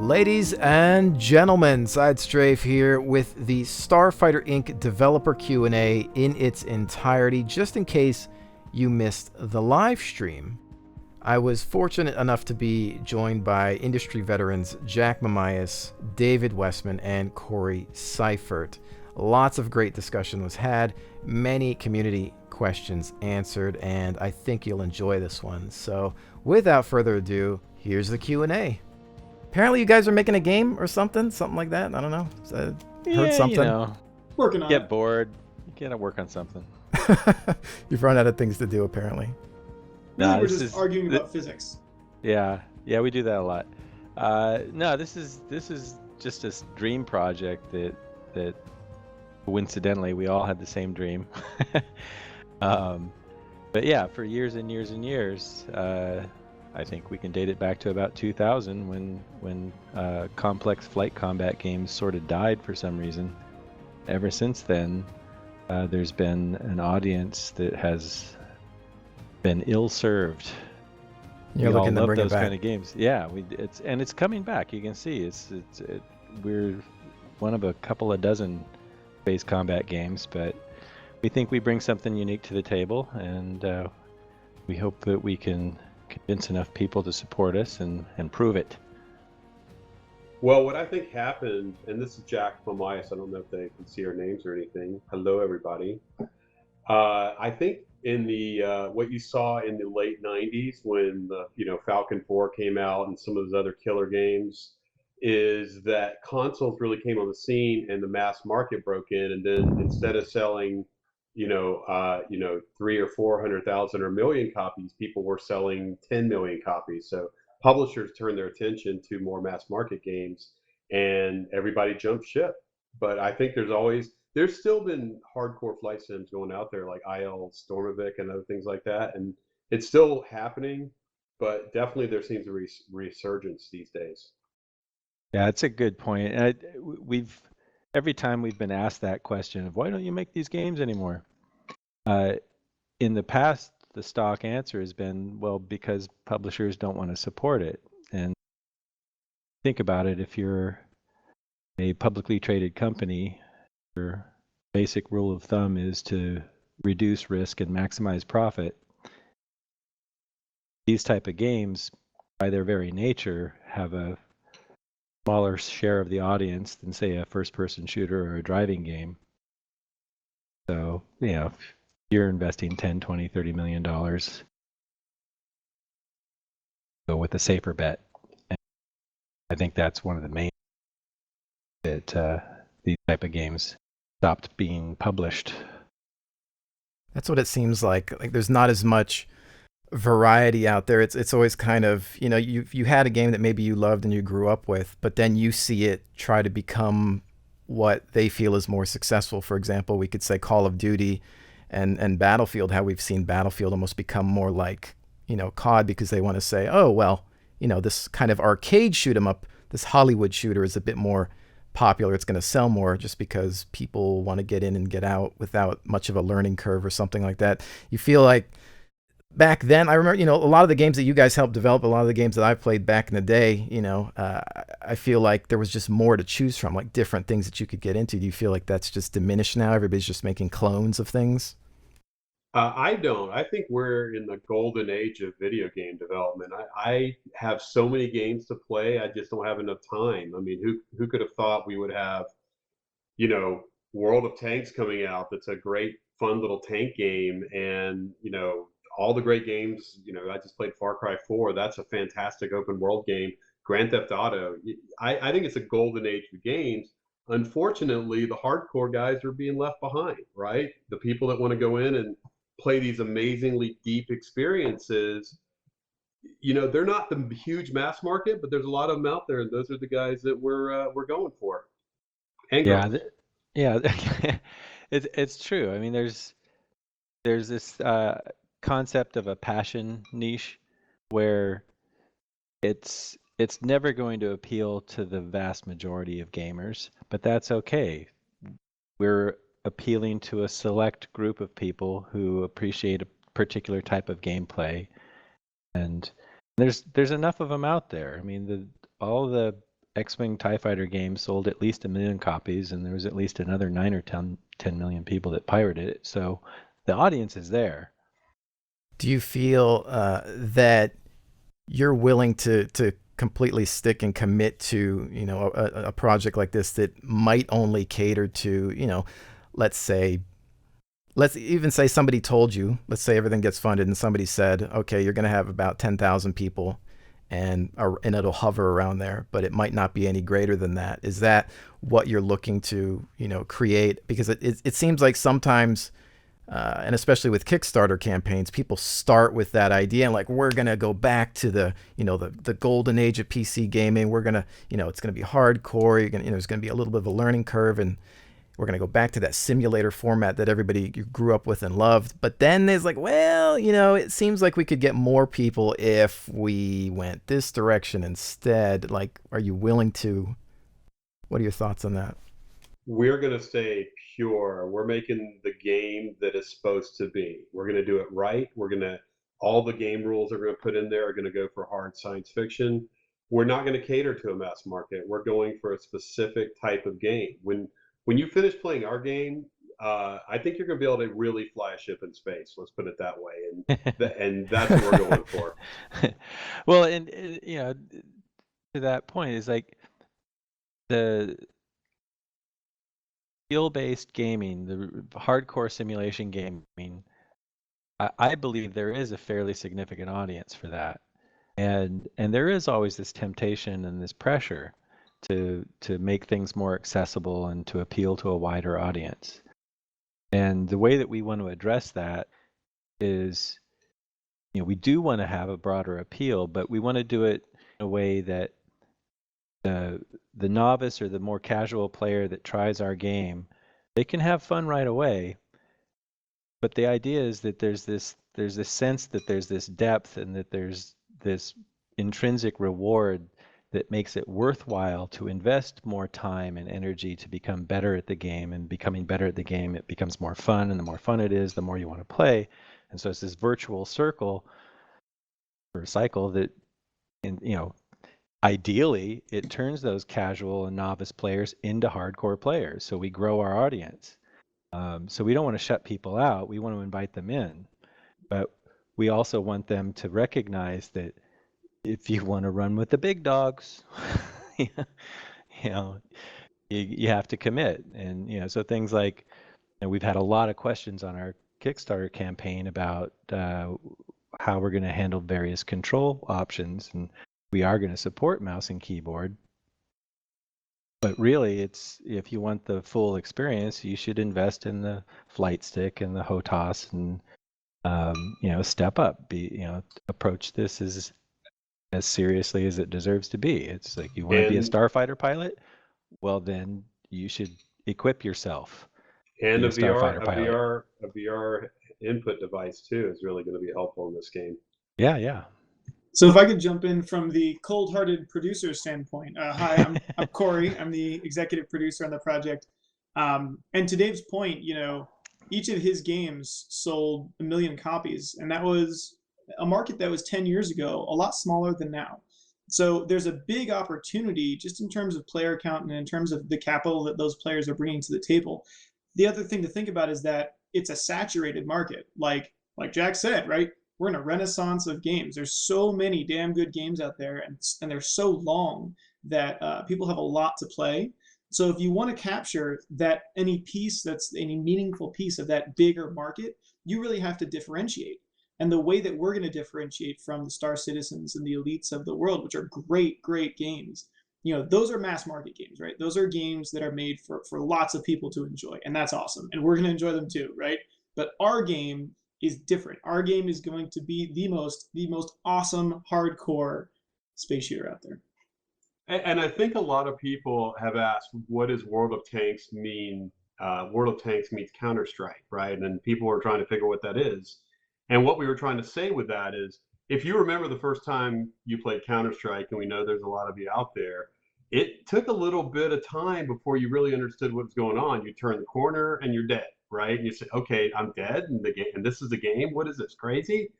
Ladies and gentlemen, SideStrafe here with the Starfighter Inc. developer Q&A in its entirety, just in case you missed the live stream. I was fortunate enough to be joined by industry veterans Jack Mamais, David Wessman, and Coray Seifert. Lots of great discussion was had, many community questions answered, and I think you'll enjoy this one. So without further ado, here's the Q&A. Apparently you guys are making a game or something like that. I don't know. Heard something. You know, working on get bored. You gotta work on something. You've run out of things to do, apparently. Really, we're just arguing about physics. Yeah, we do that a lot. No, this is just a dream project that coincidentally we all had the same dream. But yeah, for years and years and years, I think we can date it back to about 2000 when complex flight combat games sort of died for some reason. Ever since then, there's been an audience that has been ill-served. You're we all looking to love bring it those back. kind of games. Yeah, it's coming back. You can see we're one of a couple of dozen space combat games, but we think we bring something unique to the table, and we hope that we can convince enough people to support us and prove it. Well, what I think happened, and this is Jack Mamais, I don't know if they can see our names or anything. Hello, everybody. I think in the what you saw in the late 90s when the Falcon 4 came out and some of those other killer games, is that consoles really came on the scene and the mass market broke in, and then instead of selling 300,000 or 400,000 or a million copies, people were selling 10 million copies. So publishers turned their attention to more mass market games, and everybody jumped ship. But I think there's still been hardcore flight sims going out there like IL Stormovic and other things like that, and it's still happening. But definitely there seems a resurgence these days. Yeah, it's a good point. Every time we've been asked that question of why don't you make these games anymore? In the past, the stock answer has been, well, because publishers don't want to support it. And think about it, if you're a publicly traded company, your basic rule of thumb is to reduce risk and maximize profit. These type of games, by their very nature, have a smaller share of the audience than, say, a first-person shooter or a driving game. So, if you're investing 10, 20, $30 million, go with a safer bet. And I think that's one of the main that these type of games stopped being published. That's what it seems like. Like there's not as much variety out there. It's always kind of, you had a game that maybe you loved and you grew up with, but then you see it try to become what they feel is more successful. For example, we could say Call of Duty and Battlefield, how we've seen Battlefield almost become more like, COD, because they want to say, oh, well, this kind of arcade shoot 'em up, this Hollywood shooter is a bit more popular. It's going to sell more just because people want to get in and get out without much of a learning curve or something like that. You feel like back then, I remember, a lot of the games that you guys helped develop, a lot of the games that I played back in the day, I feel like there was just more to choose from, like different things that you could get into. Do you feel like that's just diminished now? Everybody's just making clones of things? I don't. I think we're in the golden age of video game development. I have so many games to play. I just don't have enough time. I mean, who could have thought we would have, World of Tanks coming out? That's a great, fun little tank game, and all the great games. I just played Far Cry 4. That's a fantastic open world game. Grand Theft Auto. I think it's a golden age of games. Unfortunately, the hardcore guys are being left behind, right? The people that want to go in and play these amazingly deep experiences, they're not the huge mass market, but there's a lot of them out there, and those are the guys that we're going for. And girls. Yeah, it's true. I mean, there's this concept of a passion niche where it's never going to appeal to the vast majority of gamers, but that's okay. We're appealing to a select group of people who appreciate a particular type of gameplay, and there's enough of them out there. I mean, all the X-Wing TIE Fighter game sold at least 1 million copies, and there was at least another 9 or 10 million people that pirated it. So the audience is there. Do you feel that you're willing to completely stick and commit to, you know, a project like this that might only cater to, you know, let's even say somebody told you, let's say everything gets funded and somebody said, okay, you're going to have about 10,000 people and it'll hover around there, but it might not be any greater than that. Is that what you're looking to, you know, create? Because it seems like sometimes, and especially with Kickstarter campaigns, people start with that idea and like, we're going to go back to the, you know, the golden age of PC gaming. We're going to, you know, it's going to be hardcore. You're going to, you know, there's going to be a little bit of a learning curve, and we're going to go back to that simulator format that everybody grew up with and loved. But then there's like, well, you know, it seems like we could get more people if we went this direction instead. Like, are you willing to, what are your thoughts on that? We're going to stay pure. We're making the game that it's supposed to be. We're going to do it right. All the game rules are going to put in there are going to go for hard science fiction. We're not going to cater to a mass market. We're going for a specific type of game. When you finish playing our game, I think you're going to be able to really fly a ship in space. Let's put it that way, and that's what we're going for. Well, and you know, to that point is like the skill-based gaming, the hardcore simulation gaming. I believe there is a fairly significant audience for that, and there is always this temptation and this pressure to make things more accessible and to appeal to a wider audience. And the way that we want to address that is, you know, we do want to have a broader appeal, but we want to do it in a way that the novice or the more casual player that tries our game, they can have fun right away. But the idea is that there's this sense that there's this depth and that there's this intrinsic reward that makes it worthwhile to invest more time and energy to become better at the game. And becoming better at the game, it becomes more fun, and the more fun it is, the more you want to play. And so it's this virtual circle or cycle that, you know, ideally it turns those casual and novice players into hardcore players. So we grow our audience. So we don't want to shut people out. We want to invite them in, but we also want them to recognize that if you want to run with the big dogs, you know, you have to commit. And, you know, so things like, you know, we've had a lot of questions on our Kickstarter campaign about how we're going to handle various control options, and we are going to support mouse and keyboard. But really, it's, if you want the full experience, you should invest in the flight stick and the HOTAS, and you know, step up. Approach this as seriously as it deserves to be. It's like, you want to be a starfighter pilot, well then you should equip yourself. And a VR input device too is really going to be helpful in this game. Yeah. So if I could jump in from the cold-hearted producer standpoint. Hi, I'm Coray. I'm the executive producer on the project. And to Dave's point, you know, each of his games sold 1 million copies, and that was a market that was 10 years ago a lot smaller than now. So there's a big opportunity just in terms of player count and in terms of the capital that those players are bringing to the table. The other thing to think about is that it's a saturated market. Like Jack said, right? We're in a renaissance of games. There's so many damn good games out there, and they're so long that people have a lot to play. So if you want to capture that any meaningful piece of that bigger market, you really have to differentiate. And the way that we're going to differentiate from the Star Citizens and the Elites of the world, which are great, great games, you know, those are mass market games, right? Those are games that are made for lots of people to enjoy, and that's awesome. And we're going to enjoy them too, right? But our game is different. Our game is going to be the most awesome hardcore space shooter out there. And I think a lot of people have asked, what does World of Tanks mean? World of Tanks means Counter-Strike, right? And people are trying to figure what that is. And what we were trying to say with that is, if you remember the first time you played Counter-Strike, and we know there's a lot of you out there, it took a little bit of time before you really understood what was going on. You turn the corner and you're dead, right? And you say, okay, I'm dead, and and this is a game. What is this, crazy?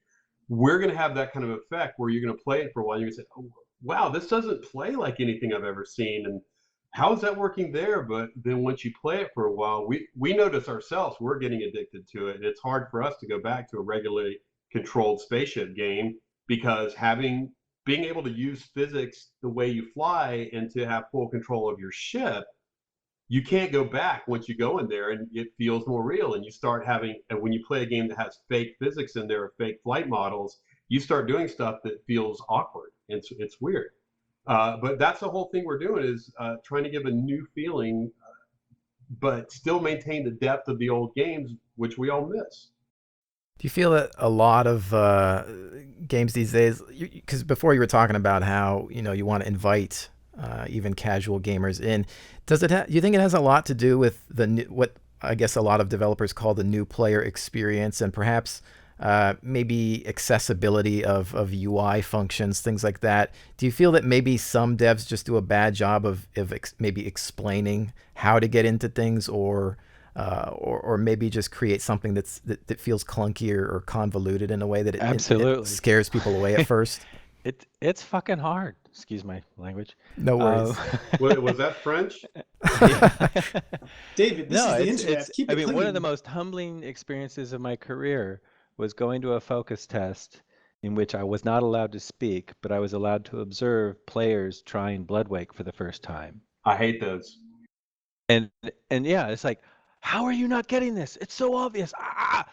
We're going to have that kind of effect where you're going to play it for a while. You're going to say, oh, wow, this doesn't play like anything I've ever seen. And how is that working there? But then once you play it for a while, we notice ourselves we're getting addicted to it. And it's hard for us to go back to a regularly controlled spaceship game because being able to use physics the way you fly and to have full control of your ship, you can't go back once you go in there, and it feels more real. And you start having, and when you play a game that has fake physics in there or fake flight models, you start doing stuff that feels awkward. It's weird. But that's the whole thing we're doing is trying to give a new feeling, but still maintain the depth of the old games, which we all miss. Do you feel that a lot of games these days, because before you were talking about how you want to invite even casual gamers in, do you think it has a lot to do with what I guess a lot of developers call the new player experience, and perhaps maybe accessibility of UI functions, things like that? Do you feel that maybe some devs just do a bad job of maybe explaining how to get into things, or maybe just create something that feels clunky or convoluted in a way that it scares people away at first? It's fucking hard. Excuse my language. No worries. Was that French? David, this is the internet. Keep it clean. One of the most humbling experiences of my career was going to a focus test in which I was not allowed to speak, but I was allowed to observe players trying Bloodwake for the first time. I hate those. And yeah, it's like, how are you not getting this? It's so obvious. Ah!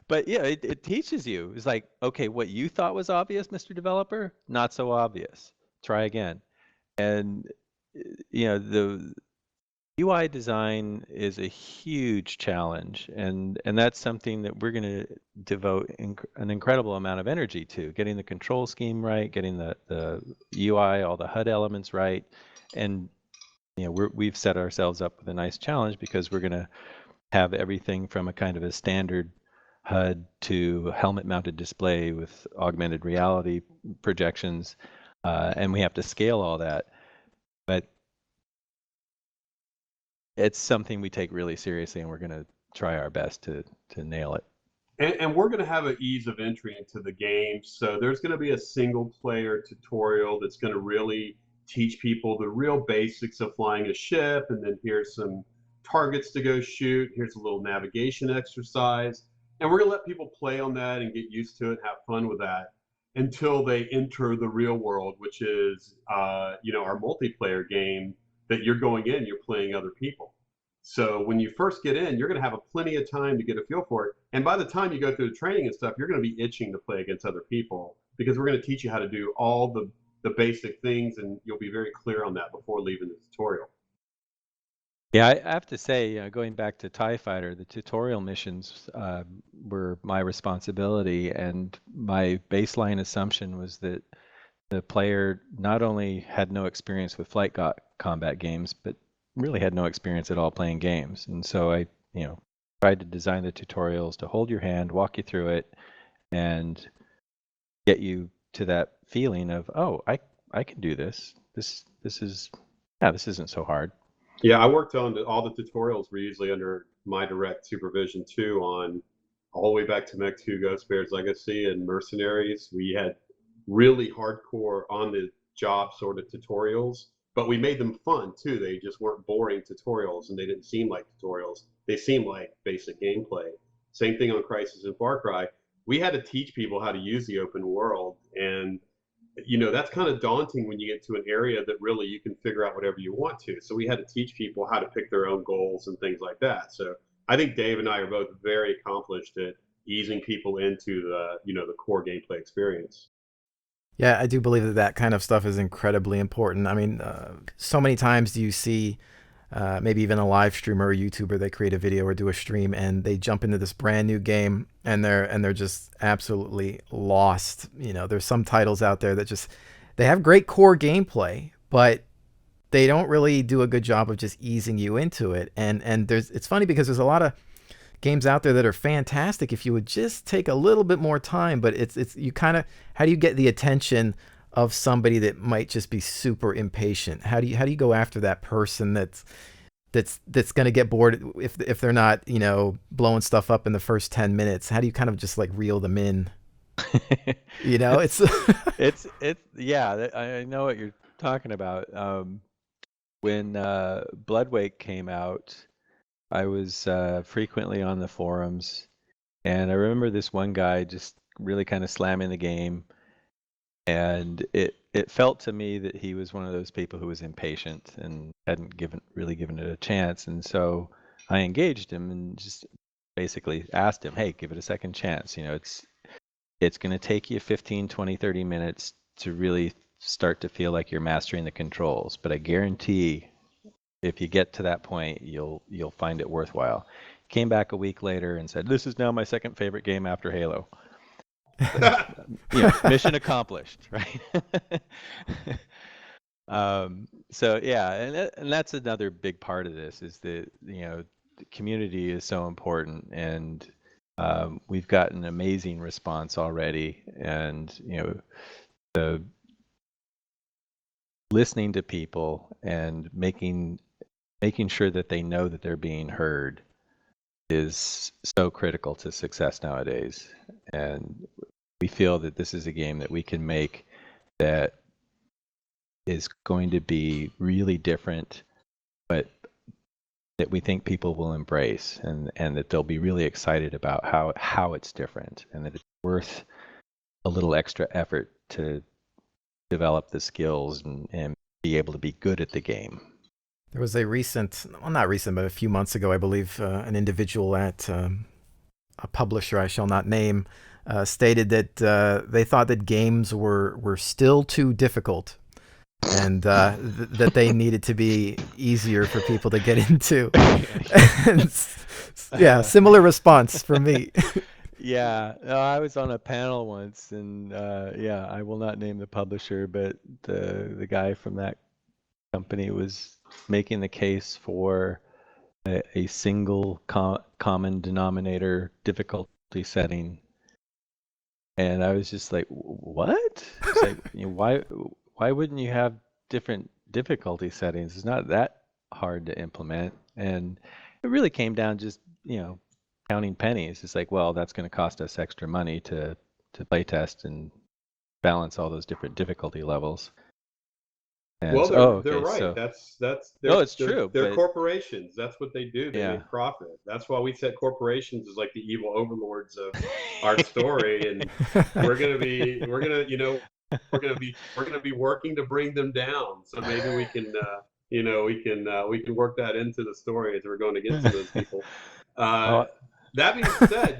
But yeah, it teaches you. It's like, okay, what you thought was obvious, Mr. Developer, not so obvious. Try again. And the UI design is a huge challenge, and that's something that we're going to devote an incredible amount of energy to, getting the control scheme right, getting the UI, all the HUD elements right. And we've set ourselves up with a nice challenge because we're going to have everything from a kind of a standard HUD to helmet-mounted display with augmented reality projections, and we have to scale all that. But it's something we take really seriously, and we're going to try our best to nail it. And we're going to have an ease of entry into the game. So there's going to be a single-player tutorial that's going to really teach people the real basics of flying a ship, and then here's some targets to go shoot. Here's a little navigation exercise. And we're going to let people play on that and get used to it, have fun with that until they enter the real world, which is, our multiplayer game that you're going in, you're playing other people. So when you first get in, you're going to have plenty of time to get a feel for it. And by the time you go through the training and stuff, you're going to be itching to play against other people because we're going to teach you how to do all the basic things, and you'll be very clear on that before leaving the tutorial. Yeah, I have to say, going back to TIE Fighter, the tutorial missions were my responsibility, and my baseline assumption was that the player not only had no experience with flight combat games, but really had no experience at all playing games. And so I, tried to design the tutorials to hold your hand, walk you through it, and get you to that feeling of, oh, I can do this. This isn't so hard. Yeah, I worked on all the tutorials were usually under my direct supervision too, on all the way back to Mech 2 Ghost Bear's Legacy and Mercenaries. We had really hardcore on the job sort of tutorials, but we made them fun too. They just weren't boring tutorials, and they didn't seem like tutorials. They seemed like basic gameplay. Same thing on Crysis and Far Cry. We had to teach people how to use the open world, and that's kind of daunting when you get to an area that really you can figure out whatever you want to. So we had to teach people how to pick their own goals and things like that. So I think Dave and I are both very accomplished at easing people into the core gameplay experience. Yeah, I do believe that kind of stuff is incredibly important. I mean, so many times do you see maybe even a live streamer or a YouTuber, they create a video or do a stream and they jump into this brand new game and they're just absolutely lost. There's some titles out there that they have great core gameplay, but they don't really do a good job of just easing you into it. And it's funny because there's a lot of games out there that are fantastic if you would just take a little bit more time, but it's you kind of, how do you get the attention of somebody that might just be super impatient? How do you go after that person that's going to get bored if they're not blowing stuff up in the first 10 minutes? How do you kind of just like reel them in? You know, it's It's yeah, I know what you're talking about. When Bloodwake came out, I was frequently on the forums, and I remember this one guy just really kind of slamming the game, and it felt to me that he was one of those people who was impatient and hadn't really given it a chance, and so I engaged him and just basically asked him, "Hey, give it a second chance. You know, it's going to take you 15, 20, 30 minutes to really start to feel like you're mastering the controls, but I guarantee if you get to that point, you'll find it worthwhile." Came back a week later and said, "This is now my second favorite game after Halo." Mission accomplished, right? So yeah, and that's another big part of this is that the community is so important, and we've got an amazing response already, and the listening to people and making sure that they know that they're being heard is so critical to success nowadays. And we feel that this is a game that we can make that is going to be really different, but that we think people will embrace, and that they'll be really excited about how it's different, and that it's worth a little extra effort to develop the skills and be able to be good at the game. There was a not recent, but a few months ago, I believe, an individual at a publisher I shall not name stated that they thought that games were still too difficult, and that they needed to be easier for people to get into. Yeah, similar response from me. Yeah, I was on a panel once, and yeah, I will not name the publisher, but the guy from that company was making the case for a single common denominator difficulty setting, and I was just like, "What?" It's like, why wouldn't you have different difficulty settings? It's not that hard to implement, and it really came down just counting pennies. It's like, well, that's going to cost us extra money to play test and balance all those different difficulty levels. And Well, so, they're okay, right. so That's no, it's true, they're but corporations. That's what they do. They yeah. make profit. That's why we said corporations is like the evil overlords of our story, and we're gonna be working to bring them down. So maybe we can we can work that into the story as we're going against some of those people. Oh, That being said,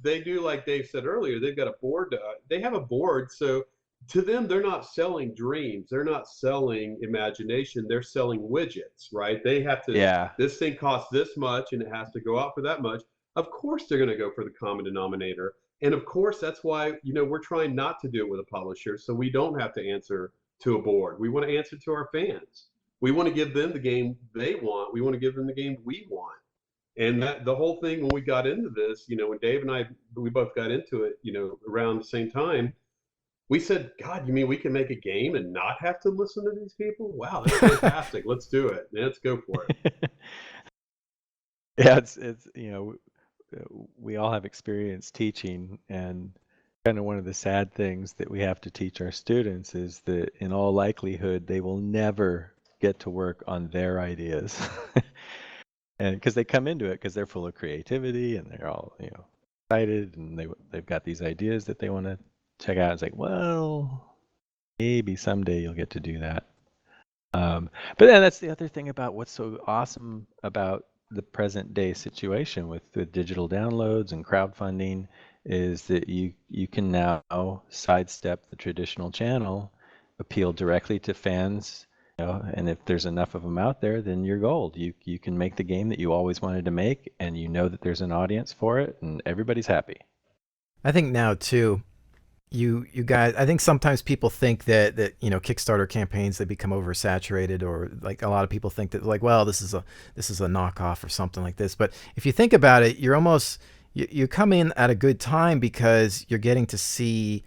they do, like Dave said earlier. They've got a board. They have a board, so to them, they're not selling dreams. They're not selling imagination. They're selling widgets, right? They have to. yeah. This thing costs this much, and it has to go out for that much. Of course, they're going to go for the common denominator, and of course, that's why we're trying not to do it with a publisher, so we don't have to answer to a board. We want to answer to our fans. We want to give them the game they want. We want to give them the game we want. And that the whole thing when we got into this, when Dave and I we both got into it, around the same time, we said, God, you mean we can make a game and not have to listen to these people? Wow, that's fantastic. Let's do it. Let's go for it. Yeah, it's we all have experience teaching, and kind of one of the sad things that we have to teach our students is that in all likelihood they will never get to work on their ideas. And because they come into it because they're full of creativity and they're all excited, and they've got these ideas that they want to check out. It's like, well, maybe someday you'll get to do that. But then that's the other thing about what's so awesome about the present day situation with the digital downloads and crowdfunding is that you can now sidestep the traditional channel, appeal directly to fans, and if there's enough of them out there, then you're gold. You can make the game that you always wanted to make, and that there's an audience for it, and everybody's happy. I think now too, you guys, I think sometimes people think that Kickstarter campaigns, they become oversaturated, or like a lot of people think that, like, well, this is a knockoff or something like this. But if you think about it, you're almost you come in at a good time, because you're getting to see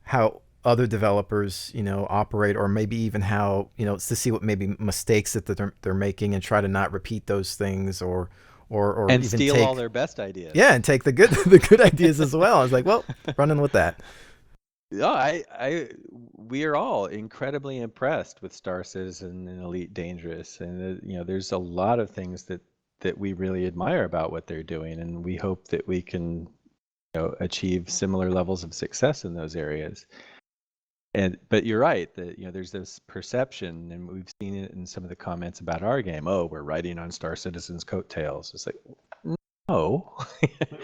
how other developers operate, or maybe even how to see what maybe mistakes that they're making, and try to not repeat those things, or or And even steal take all their best ideas. yeah, and take the good the good ideas as well. I was like, well, running with that. No, we are all incredibly impressed with Star Citizen and Elite Dangerous, and there's a lot of things that we really admire about what they're doing, and we hope that we can achieve similar levels of success in those areas. But you're right that there's this perception, and we've seen it in some of the comments about our game. Oh, we're riding on Star Citizen's coattails. It's like, no.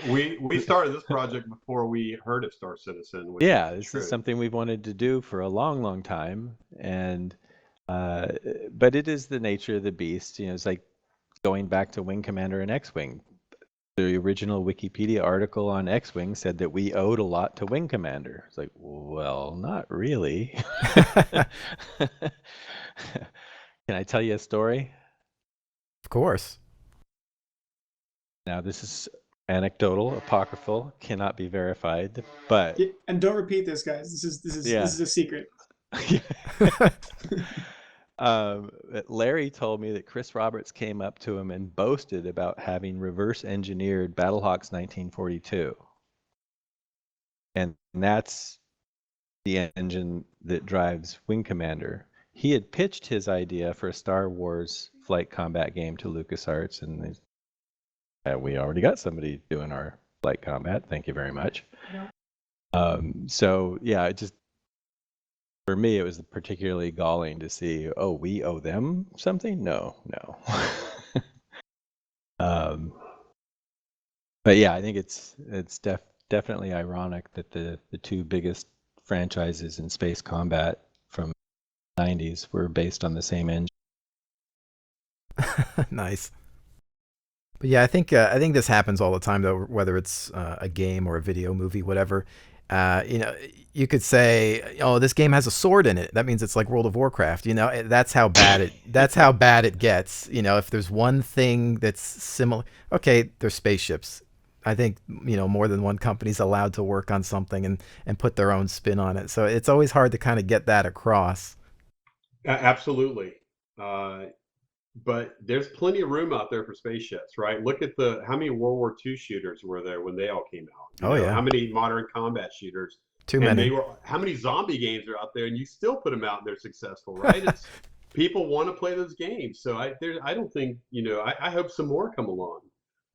We started this project before we heard of Star Citizen. Which Yeah, is this true. is something we've wanted to do for a long, long time, and but it is the nature of the beast. It's like going back to Wing Commander and X-Wing. The original Wikipedia article on X-Wing said that we owed a lot to Wing Commander. It's like, well, not really. Can I tell you a story? Of course. Now, this is anecdotal, apocryphal, cannot be verified, but Yeah, and don't repeat this, guys. This is a secret. Larry told me that Chris Roberts came up to him and boasted about having reverse engineered Battlehawks 1942. And that's the engine that drives Wing Commander. He had pitched his idea for a Star Wars flight combat game to LucasArts, and we already got somebody doing our flight combat. Thank you very much. Yeah. So yeah, it just, for me, it was particularly galling to see, oh, we owe them something? No. But yeah, I think it's definitely ironic that the two biggest franchises in space combat from the 90s were based on the same engine. Nice. But yeah, I think this happens all the time, though, whether it's a game or a video movie, whatever. You could say, oh, this game has a sword in it. That means it's like World of Warcraft. That's how bad it gets. If there's one thing that's similar, okay, there's spaceships. I think more than one company's allowed to work on something and put their own spin on it. So it's always hard to kind of get that across. Absolutely. But there's plenty of room out there for spaceships, right? Look at how many World War II shooters were there when they all came out. Yeah. How many modern combat shooters? Too many. How many zombie games are out there, and you still put them out and they're successful, right? People want to play those games. So I don't think, I hope some more come along.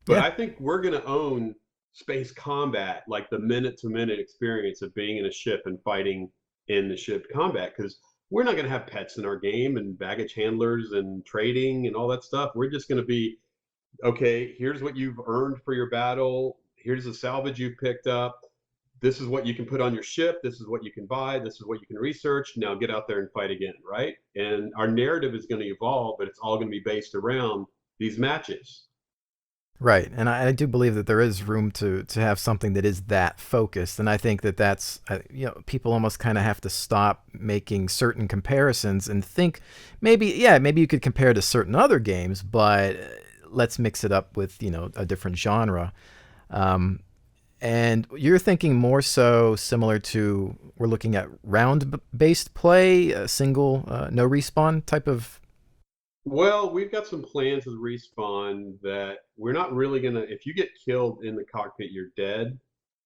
But yeah. I think we're going to own space combat, like the minute-to-minute experience of being in a ship and fighting in the ship combat, because we're not going to have pets in our game and baggage handlers and trading and all that stuff. We're just going to be, okay, here's what you've earned for your battle. Here's the salvage you picked up. This is what you can put on your ship. This is what you can buy. This is what you can research. Now get out there and fight again, right? And our narrative is going to evolve, but it's all going to be based around these matches. Right, and I do believe that there is room to have something that is that focused, and I think that's people almost kind of have to stop making certain comparisons and think maybe you could compare to certain other games, but let's mix it up with a different genre. And you're thinking more so similar to, we're looking at round-based play, a single no respawn type of. Well, we've got some plans with Respawn that we're not really going to, if you get killed in the cockpit, you're dead.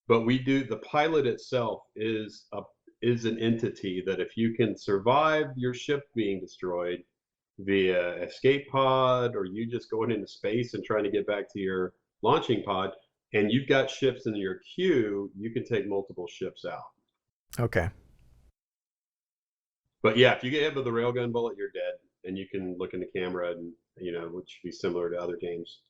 But the pilot itself is an entity that if you can survive your ship being destroyed via escape pod, or you just going into space and trying to get back to your launching pod, and you've got ships in your queue, you can take multiple ships out. Okay. But yeah, if you get hit with a railgun bullet, you're dead. And you can look in the camera and, which would be similar to other games.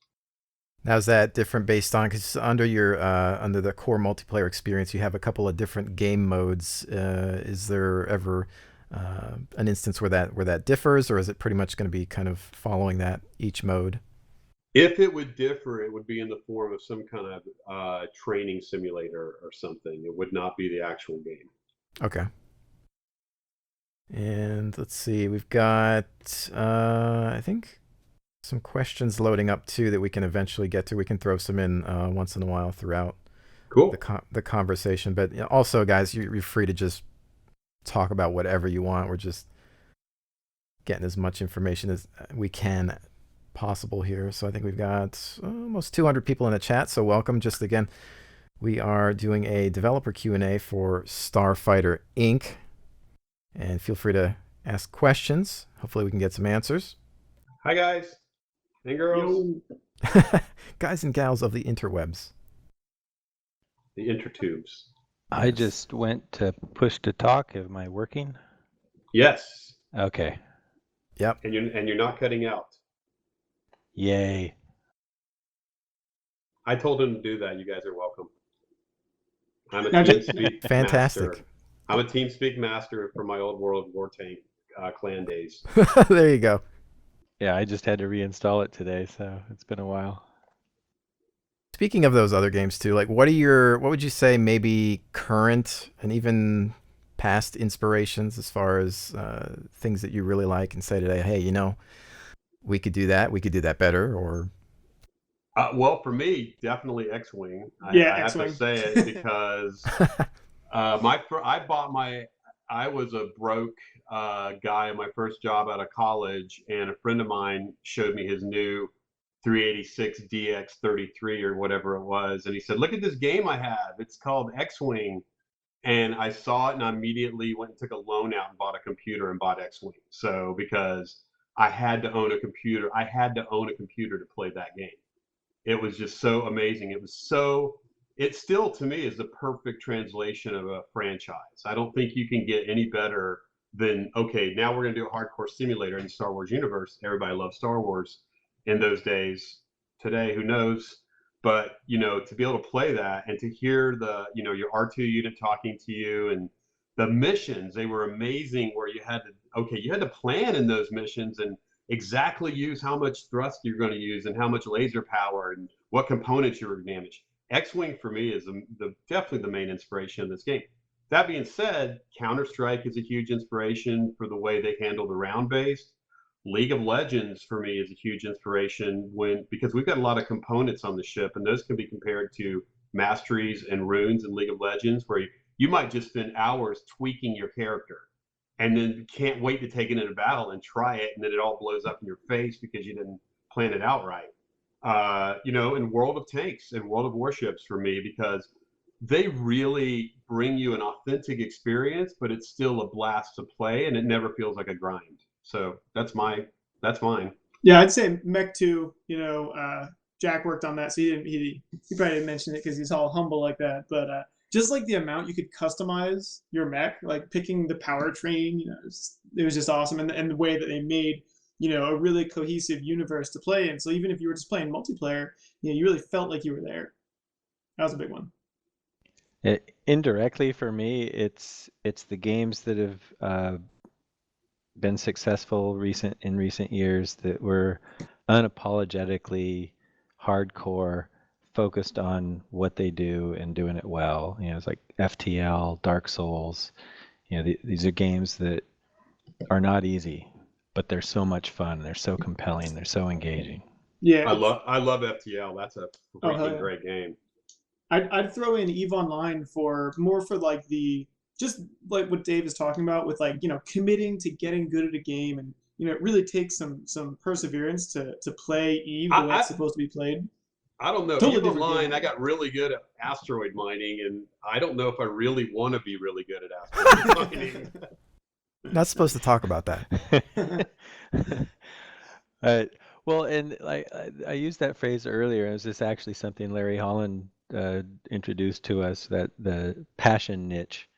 Now, is that different based on, because under the core multiplayer experience, you have a couple of different game modes. Is there ever an instance where that differs, or is it pretty much going to be kind of following that each mode? If it would differ, it would be in the form of some kind of training simulator or something. It would not be the actual game. Okay. And let's see, we've got, I think, some questions loading up too that we can eventually get to. We can throw some in once in a while throughout the conversation. But also, guys, you're free to just talk about whatever you want. We're just getting as much information as we can possible here. So I think we've got almost 200 people in the chat. So welcome. Just again, we are doing a developer Q&A for Starfighter Inc. And feel free to ask questions. Hopefully we can get some answers. Hi, guys and girls. Yo. Guys and gals of the interwebs. The intertubes. I Yes. just went to push to talk. Am I working? Yes. Okay. Yep. And you're not cutting out. Yay. I told him to do that. You guys are welcome. I'm a Now, TeamSpeak Fantastic. master. I'm a TeamSpeak master from my old World War Tank clan days. There you go. Yeah, I just had to reinstall it today, so it's been a while. Speaking of those other games too, like what would you say maybe current and even past inspirations as far as things that you really like and say today, hey, we could do that better, or Well, for me, definitely X-Wing. Yeah, I have to X-Wing. say it because I was a broke guy in my first job out of college, and a friend of mine showed me his new 386 DX33 or whatever it was, and he said, "Look at this game I have. It's called X-Wing." And I saw it, and I immediately went and took a loan out and bought a computer and bought X-Wing. So because I had to own a computer, to play that game. It was just so amazing. It still to me is the perfect translation of a franchise. I don't think you can get any better than, okay, now we're going to do a hardcore simulator in the Star Wars universe. Everybody loved Star Wars in those days. Today, who knows? But, to be able to play that and to hear your R2 unit talking to you, and the missions, they were amazing, where you had to plan in those missions and exactly use how much thrust you're going to use and how much laser power and what components you were going to damage. X-Wing for me is definitely the main inspiration of this game. That being said, Counter-Strike is a huge inspiration for the way they handle the round-based. League of Legends for me is a huge inspiration because we've got a lot of components on the ship, and those can be compared to masteries and runes in League of Legends, where you might just spend hours tweaking your character and then can't wait to take it into battle and try it, and then it all blows up in your face because you didn't plan it out right. In World of Tanks and World of Warships for me, because they really bring you an authentic experience, but it's still a blast to play, and it never feels like a grind. So that's mine. Yeah, I'd say Mech 2. Jack worked on that, so he probably didn't mention it because he's all humble like that. But just like the amount you could customize your mech, like picking the powertrain, it was just awesome, and the way that they made a really cohesive universe to play in. So even if you were just playing multiplayer, you really felt like you were there. That was a big one. Indirectly for me, it's the games that have been successful in recent years that were unapologetically hardcore, focused on what they do and doing it well. It's like FTL, Dark Souls. These are games that are not easy, but they're so much fun. They're so compelling. They're so engaging. Yeah, I love FTL. That's a freaking great game. I'd throw in EVE Online for like just like what Dave is talking about with committing to getting good at a game, and it really takes some perseverance to play EVE the way it's supposed to be played. I don't know. Totally EVE Online, game. I got really good at asteroid mining, and I don't know if I really want to be really good at asteroid mining. Not supposed to talk about that. Well, and I used that phrase earlier. It was just actually something Larry Holland introduced to us, that the passion niche,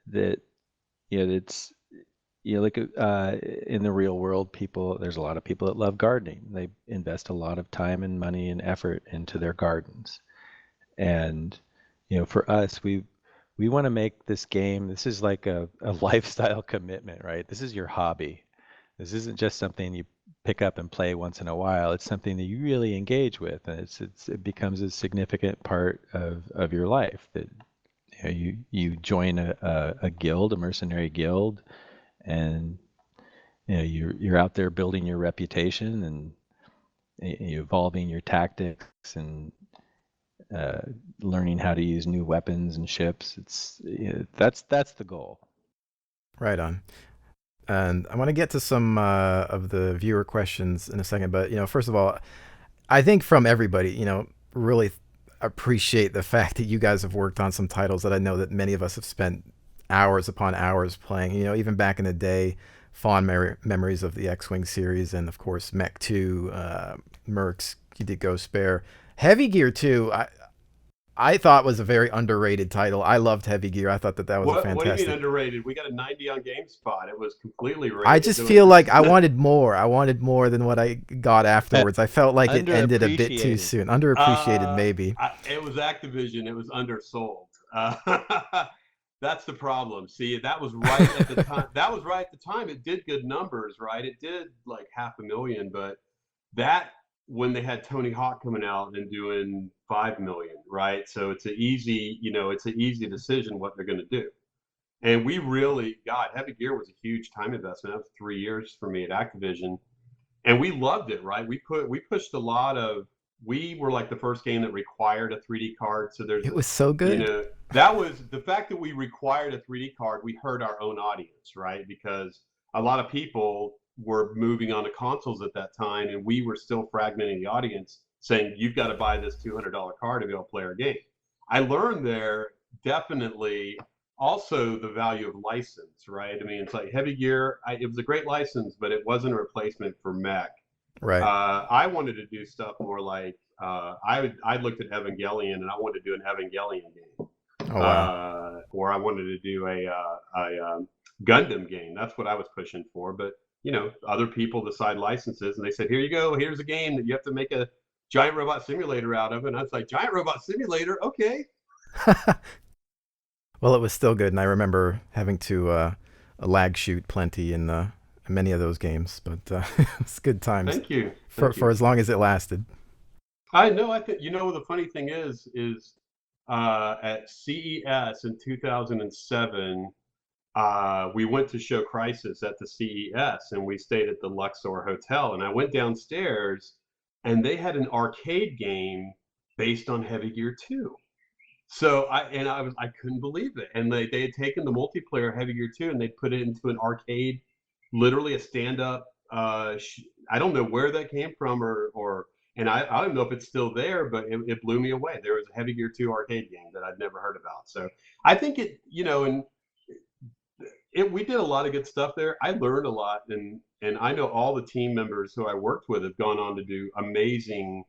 that it's look at in the real world, there's a lot of people that love gardening. They invest a lot of time and money and effort into their gardens, and for us, we want to make this game. This is like a lifestyle commitment, right? This is your hobby. This isn't just something you pick up and play once in a while. It's something that you really engage with, and it becomes a significant part of your life. That you join a guild, a mercenary guild, and you're out there building your reputation and evolving your tactics and learning how to use new weapons and ships. That's the goal. Right on. And I want to get to some of the viewer questions in a second, but first of all, I think from everybody, really appreciate the fact that you guys have worked on some titles that I know that many of us have spent hours upon hours playing. Even back in the day, fond memories of the X-Wing series, and of course Mech 2, Mercs. You did Ghost Bear, Heavy Gear 2. I thought was a very underrated title. I loved Heavy Gear. I thought that was a fantastic. What do you mean underrated? We got a 90 on GameSpot. It was completely rated. I just feel like I wanted more. I wanted more than what I got afterwards. I felt like it ended a bit too soon. Underappreciated, maybe. It was Activision. It was undersold. That's the problem. See, that was right at the time. That was right at the time. It did good numbers, right? It did like 500,000, but that when they had Tony Hawk coming out and doing 5 million, right? So it's an easy decision what they're going to do. And we really, God, Heavy Gear was a huge time investment. That was 3 years for me at Activision, and we loved it, right? We pushed a lot of. We were like the first game that required a 3D card. So it was so good. That was the fact that we required a 3D card. We hurt our own audience, right? Because a lot of people were moving on to consoles at that time, and we were still fragmenting the audience, saying you've got to buy this $200 card to be able to play our game. I learned there definitely also the value of license, right? I mean, it's like Heavy Gear. It was a great license, but it wasn't a replacement for Mech. Right. I wanted to do stuff more like I looked at Evangelion, and I wanted to do an Evangelion game. Oh, wow. Or I wanted to do a Gundam game. That's what I was pushing for. But other people decide licenses, and they said, "Here you go. Here's a game that you have to make a giant robot simulator out of." And I was like, "Giant robot simulator? Okay." Well, it was still good, and I remember having to lag shoot plenty in many of those games, but it was good times. Thank you. For as long as it lasted. I know. I think the funny thing is at CES in 2007. We went to show Crysis at the CES, and we stayed at the Luxor Hotel. And I went downstairs, and they had an arcade game based on Heavy Gear 2. So I couldn't believe it. And they had taken the multiplayer Heavy Gear 2, and they put it into an arcade, literally a stand-up. I don't know where that came from, and I don't know if it's still there, but it blew me away. There was a Heavy Gear 2 arcade game that I'd never heard about. So I think we did a lot of good stuff there. I learned a lot, and I know all the team members who I worked with have gone on to do amazing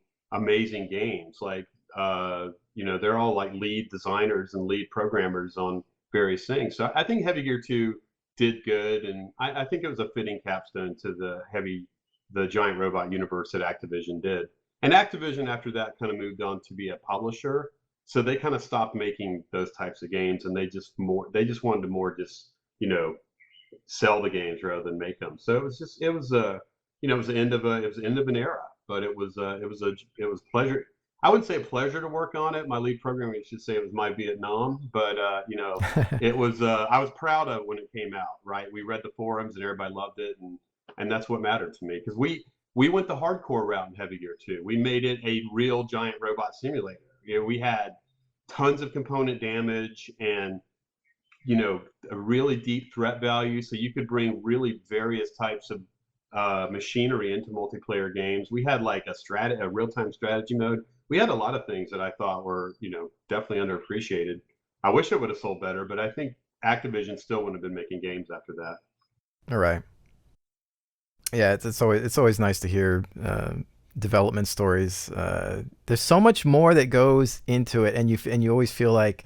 games. Like they're all like lead designers and lead programmers on various things. So I think Heavy Gear 2 did good, and I think it was a fitting capstone to the giant robot universe that Activision did. And Activision after that kind of moved on to be a publisher, so they kind of stopped making those types of games, and they just wanted to more just sell the games rather than make them. So it was the end of an era, but it was pleasure. I wouldn't say a pleasure to work on it. My lead programmer should say it was my Vietnam, but it was. I was proud of when it came out. Right, we read the forums and everybody loved it, and that's what mattered to me, because we went the hardcore route in Heavy Gear 2. We made it a real giant robot simulator. We had tons of component damage and a really deep threat value, so you could bring really various types of machinery into multiplayer games. We had like a real-time strategy mode. We had a lot of things that I thought were definitely underappreciated. I wish it would have sold better, but I think Activision still wouldn't have been making games after that. All right. Yeah, it's always nice to hear development stories. There's so much more that goes into it, and you always feel like,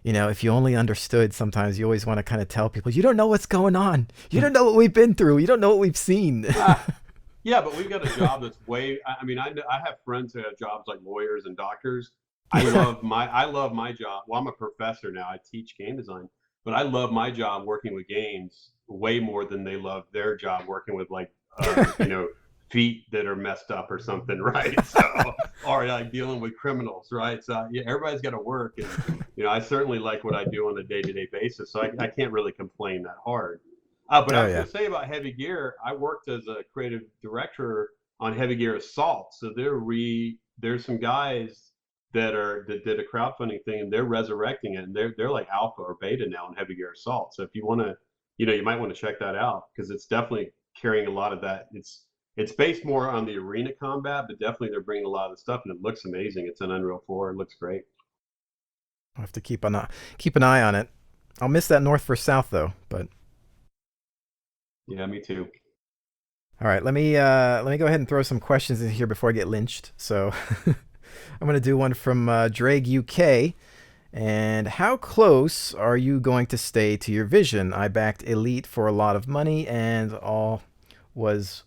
if you only understood. Sometimes you always want to kind of tell people, you don't know what's going on. You don't know what we've been through. You don't know what we've seen. Yeah, but we've got a job that's way. I mean, I have friends who have jobs like lawyers and doctors. I love my job. Well, I'm a professor now. I teach game design, but I love my job working with games way more than they love their job working with like feet that are messed up or something, right? So, or like dealing with criminals, right? So yeah, everybody's got to work, and I certainly like what I do on a day-to-day basis, so I can't really complain that hard. But I was going to say about Heavy Gear, I worked as a creative director on Heavy Gear Assault. So there's some guys that did a crowdfunding thing, and they're resurrecting it, and they're like alpha or beta now on Heavy Gear Assault. So if you want to you might want to check that out because it's definitely carrying a lot of that. It's based more on the arena combat, but definitely they're bringing a lot of the stuff, and it looks amazing. It's an Unreal 4. It looks great. I'll have to keep an eye on it. I'll miss that north versus south though, but yeah, me too. All right, let me go ahead and throw some questions in here before I get lynched. So I'm gonna do one from Drag UK. And how close are you going to stay to your vision? I backed Elite for a lot of money, and all was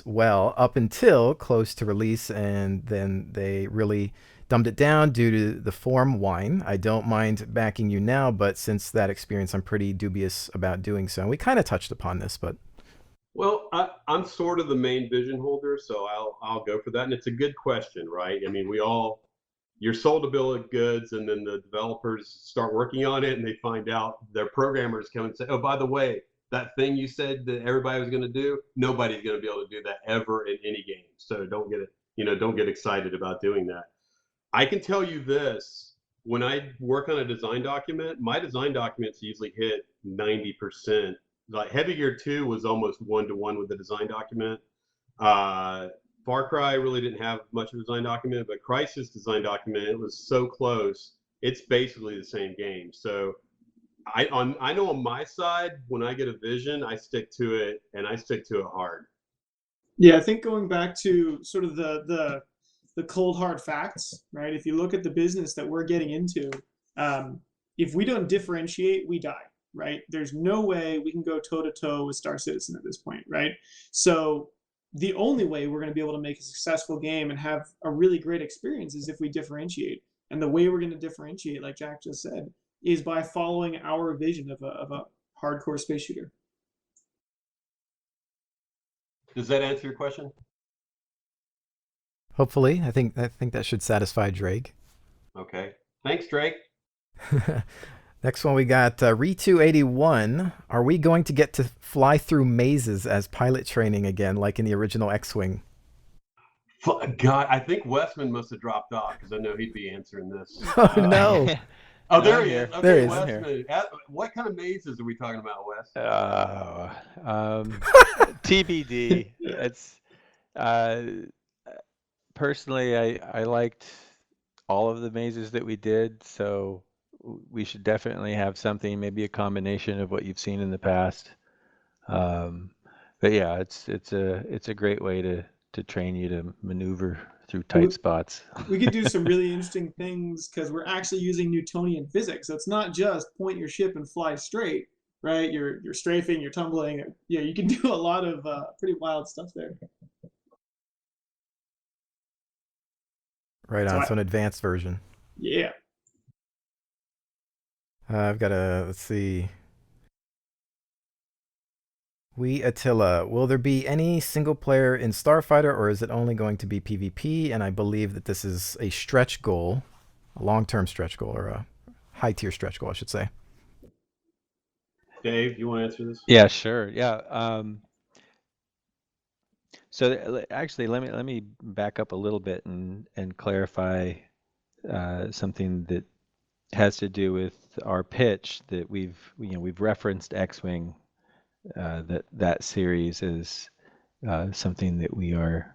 well up until close to release, and then they really dumbed it down due to the form wine. I don't mind backing you now, but since that experience, I'm pretty dubious about doing so. And we kind of touched upon this, but well, I'm sort of the main vision holder, so I'll go for that. And it's a good question, right? I mean, you're sold a bill of goods, and then the developers start working on it, and they find out their programmers come and say, "Oh, by the way, that thing you said that everybody was going to do, nobody's going to be able to do that ever in any game. So don't get excited about doing that." I can tell you this: when I work on a design document, my design documents usually hit 90%. Like Heavy Gear 2 was almost 1-to-1 with the design document. Uh, Far Cry really didn't have much of a design document, but Crysis design document, it was so close. It's basically the same game. So I know on my side, when I get a vision, I stick to it, and I stick to it hard. Yeah, I think going back to sort of the cold hard facts, right? If you look at the business that we're getting into, if we don't differentiate, we die, right? There's no way we can go toe to toe with Star Citizen at this point, right? So the only way we're going to be able to make a successful game and have a really great experience is if we differentiate. And the way we're going to differentiate, like Jack just said, is by following our vision of a hardcore space shooter. Does that answer your question? hopefully, I think that should satisfy Drake. Okay. Thanks, Drake. Next one we got Re281. Are we going to get to fly through mazes as pilot training again, like in the original X-Wing? God, I think Wessman must have dropped off because I know he'd be answering this. Oh no! Oh, there he is. Okay, there he is. Wessman. What kind of mazes are we talking about, Wes? TBD. It's personally, I liked all of the mazes that we did, so we should definitely have something, maybe a combination of what you've seen in the past. But yeah, it's a great way to train you to maneuver through tight spots. We could do some really interesting things because we're actually using Newtonian physics. So it's not just point your ship and fly straight, right? You're strafing, you're tumbling. Yeah, you can do a lot of pretty wild stuff there. Right on. So an advanced version. Yeah. I've got let's see. Attila, will there be any single player in Starfighter, or is it only going to be PvP? And I believe that this is a stretch goal, a long-term stretch goal, or a high-tier stretch goal, I should say. Dave, you want to answer this? Yeah, sure. Yeah. So actually, let me back up a little bit and clarify something that has to do with our pitch that we've referenced X-Wing. That series is something that we are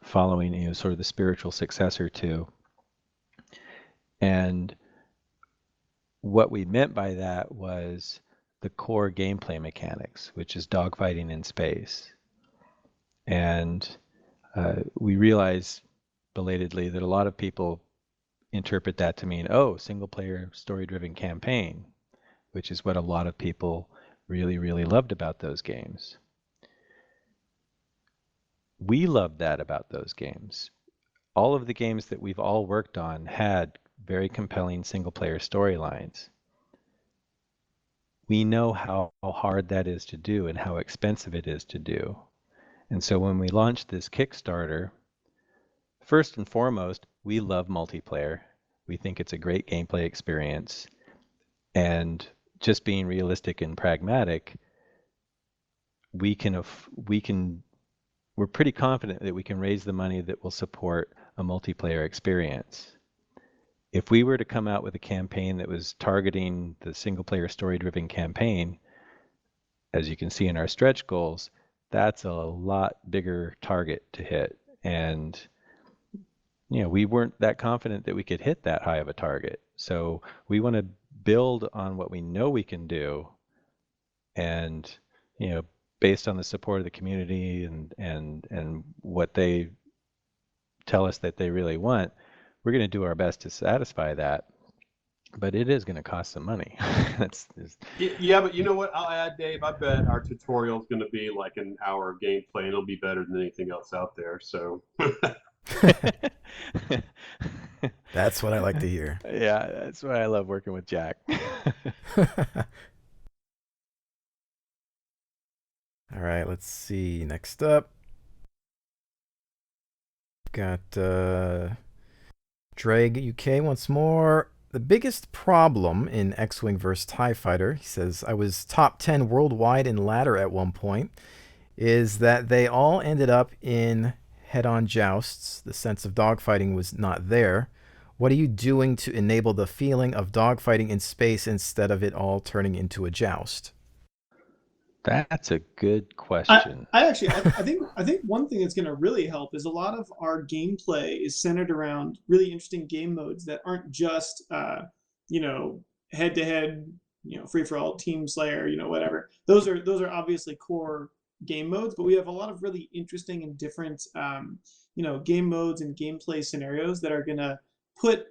following, sort of the spiritual successor to. And what we meant by that was the core gameplay mechanics, which is dogfighting in space. And we realize belatedly that a lot of people interpret that to mean, oh, single player story-driven campaign, which is what a lot of people really, really loved about those games. We loved that about those games. All of the games that we've all worked on had very compelling single-player storylines. We know how hard that is to do and how expensive it is to do. And so when we launched this Kickstarter, first and foremost, we love multiplayer. We think it's a great gameplay experience. And just being realistic and pragmatic, we're pretty confident that we can raise the money that will support a multiplayer experience. if we were to come out with a campaign that was targeting the single player story driven campaign, as you can see in our stretch goals, that's a lot bigger target to hit. And we weren't that confident that we could hit that high of a target. So we want to build on what we know we can do, and based on the support of the community and what they tell us that they really want, we're going to do our best to satisfy that. But it is going to cost some money. Yeah, but you know what? I'll add, Dave. I bet our tutorial is going to be like an hour of gameplay, and it'll be better than anything else out there. So. That's what I like to hear. Yeah, that's why I love working with Jack. All right, let's see. Next up, got Drag UK once more. The biggest problem in X-Wing vs. TIE Fighter, he says, I was top 10 worldwide in ladder at one point, is that they all ended up in head-on jousts. The sense of dogfighting was not there. What are you doing to enable the feeling of dogfighting in space instead of it all turning into a joust? That's a good question. I think one thing that's going to really help is a lot of our gameplay is centered around really interesting game modes that aren't just head to head, free for all, team slayer, whatever. Those are obviously core game modes, but we have a lot of really interesting and different game modes and gameplay scenarios that are going to put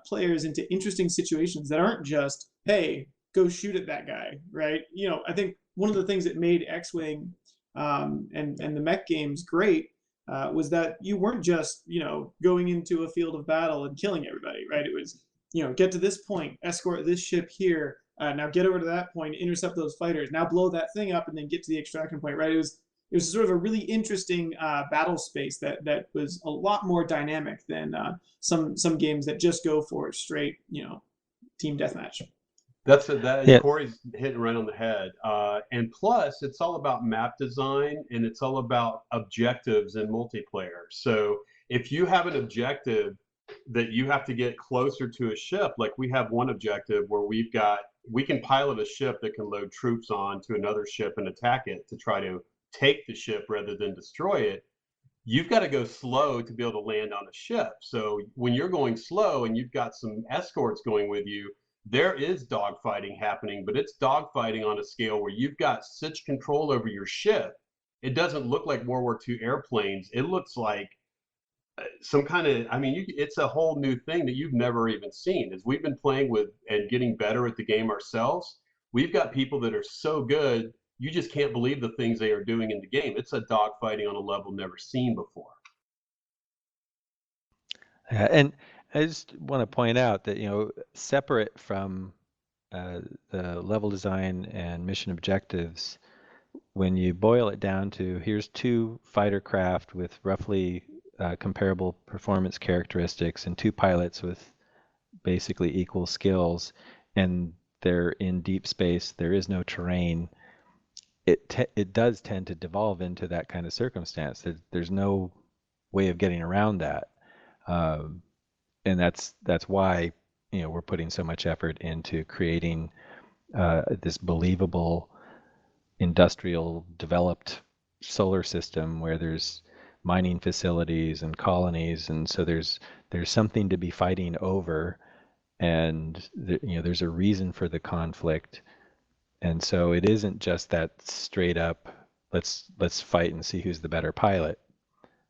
players into interesting situations that aren't just, hey, go shoot at that guy, right? I think one of the things that made X-Wing and the mech games great was that you weren't just going into a field of battle and killing everybody, right? It was get to this point, escort this ship here, now get over to that point, intercept those fighters, now blow that thing up, and then get to the extraction point, right? It was sort of a really interesting battle space that was a lot more dynamic than some games that just go for straight team deathmatch. Yeah. Corey's hitting right on the head. And plus, it's all about map design, and it's all about objectives in multiplayer. So if you have an objective that you have to get closer to a ship, like we have one objective where we can pilot a ship that can load troops on to another ship and attack it to try to take the ship rather than destroy it. You've got to go slow to be able to land on a ship. So when you're going slow and you've got some escorts going with you, there is dogfighting happening, but it's dogfighting on a scale where you've got such control over your ship. It doesn't look like World War II airplanes. It looks like some kind of, it's a whole new thing that you've never even seen. As we've been playing with and getting better at the game ourselves, we've got people that are so good, you just can't believe the things they are doing in the game. It's a dogfighting on a level never seen before. Yeah, and I just want to point out that, separate from the level design and mission objectives, when you boil it down to here's two fighter craft with roughly comparable performance characteristics and two pilots with basically equal skills, and they're in deep space, there is no terrain, it does tend to devolve into that kind of circumstance. There's no way of getting around that. And that's why we're putting so much effort into creating this believable industrial developed solar system where there's mining facilities and colonies, and so there's something to be fighting over, and there's a reason for the conflict, and so it isn't just that straight up let's fight and see who's the better pilot.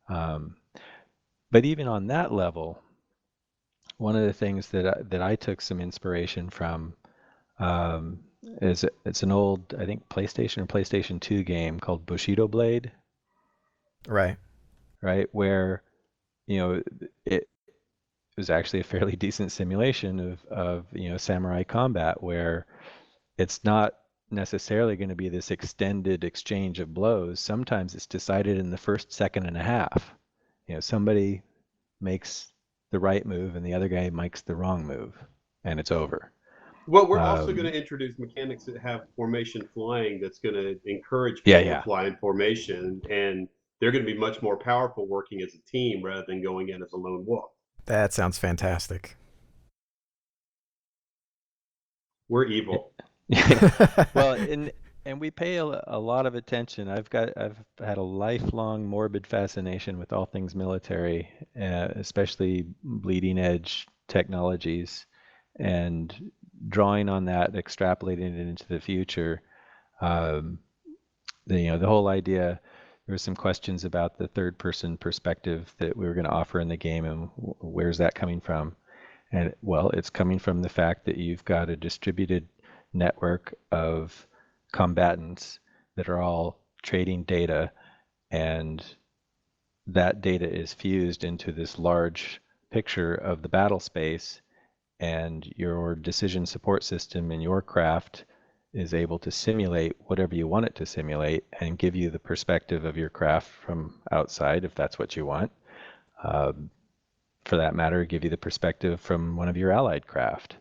But even on that level, one of the things that I took some inspiration from is it's an old, I think, PlayStation or PlayStation 2 game called Bushido Blade. Right. Right, where it was actually a fairly decent simulation of samurai combat, where it's not necessarily going to be this extended exchange of blows. Sometimes it's decided in the first second and a half. Somebody makes the right move and the other guy makes the wrong move, and it's over. Well, we're also going to introduce mechanics that have formation flying that's going to encourage people to fly in formation, and they're going to be much more powerful working as a team rather than going in as a lone wolf. That sounds fantastic. We're evil. Well, and we pay a lot of attention. I've had a lifelong morbid fascination with all things military, especially bleeding edge technologies, and drawing on that, extrapolating it into the future. Um, the whole idea. There were some questions about the third person perspective that we were going to offer in the game, and where's that coming from? And well, it's coming from the fact that you've got a distributed network of combatants that are all trading data, and that data is fused into this large picture of the battle space, and your decision support system in your craft is able to simulate whatever you want it to simulate and give you the perspective of your craft from outside if that's what you want. For that matter, give you the perspective from one of your allied craft.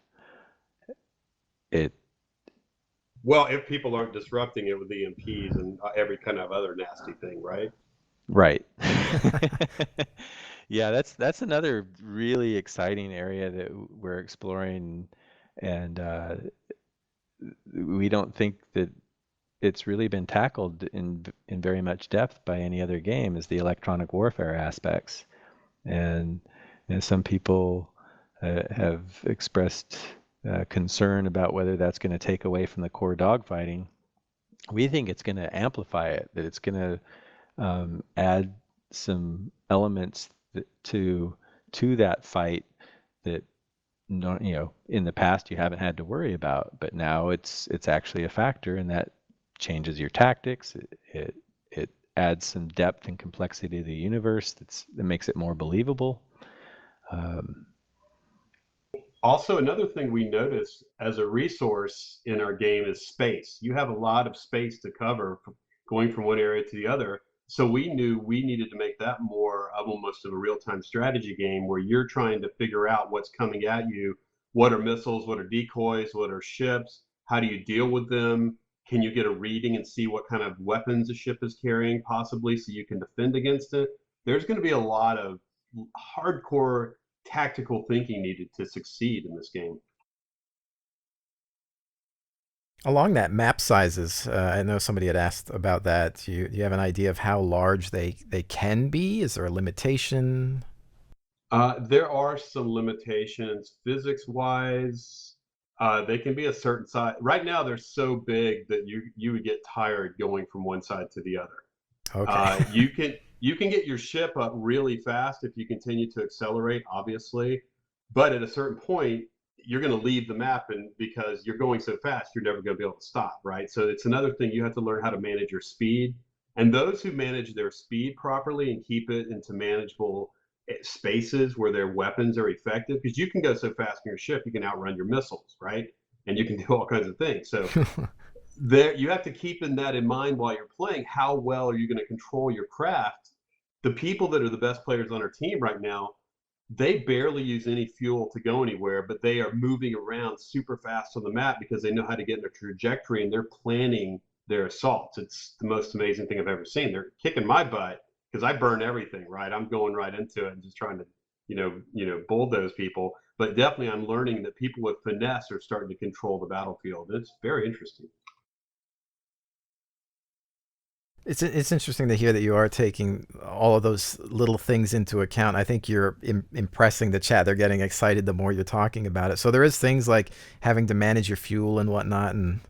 Well, if people aren't disrupting it with EMPs and every kind of other nasty thing, right? Right. Yeah, that's another really exciting area that we're exploring, and we don't think that it's really been tackled in very much depth by any other game, is the electronic warfare aspects. And some people have expressed concern about whether that's going to take away from the core dogfighting. We think it's going to amplify it, that it's going to add some elements to that fight that in the past you haven't had to worry about, but now it's actually a factor, and that changes your tactics. It adds some depth and complexity to the universe that makes it more believable. Also, another thing we notice as a resource in our game is space. You have a lot of space to cover going from one area to the other. So we knew we needed to make that more of almost of a real-time strategy game where you're trying to figure out what's coming at you. What are missiles? What are decoys? What are ships? How do you deal with them? Can you get a reading and see what kind of weapons a ship is carrying possibly so you can defend against it? There's going to be a lot of hardcore tactical thinking needed to succeed in this game. Along that map sizes, I know somebody had asked about that. Do you have an idea of how large they can be? Is there a limitation? There are some limitations physics-wise. They can be a certain size. Right now, they're so big that you would get tired going from one side to the other. Okay. You can get your ship up really fast if you continue to accelerate, obviously, but at a certain point, you're going to leave the map, and because you're going so fast, you're never going to be able to stop, right? So it's another thing you have to learn how to manage your speed. And those who manage their speed properly and keep it into manageable spaces where their weapons are effective, because you can go so fast in your ship, you can outrun your missiles, right? And you can do all kinds of things. So there, you have to keep that in mind while you're playing. How well are you going to control your craft? The people that are the best players on our team right now, they barely use any fuel to go anywhere, but they are moving around super fast on the map because they know how to get in a trajectory, and they're planning their assaults. It's the most amazing thing I've ever seen. They're kicking my butt because I burn everything, right? I'm going right into it and just trying to, bulldoze people. But definitely I'm learning that people with finesse are starting to control the battlefield. It's very interesting. It's interesting to hear that you are taking all of those little things into account. I think you're impressing the chat. They're getting excited the more you're talking about it. So there is things like having to manage your fuel and whatnot. And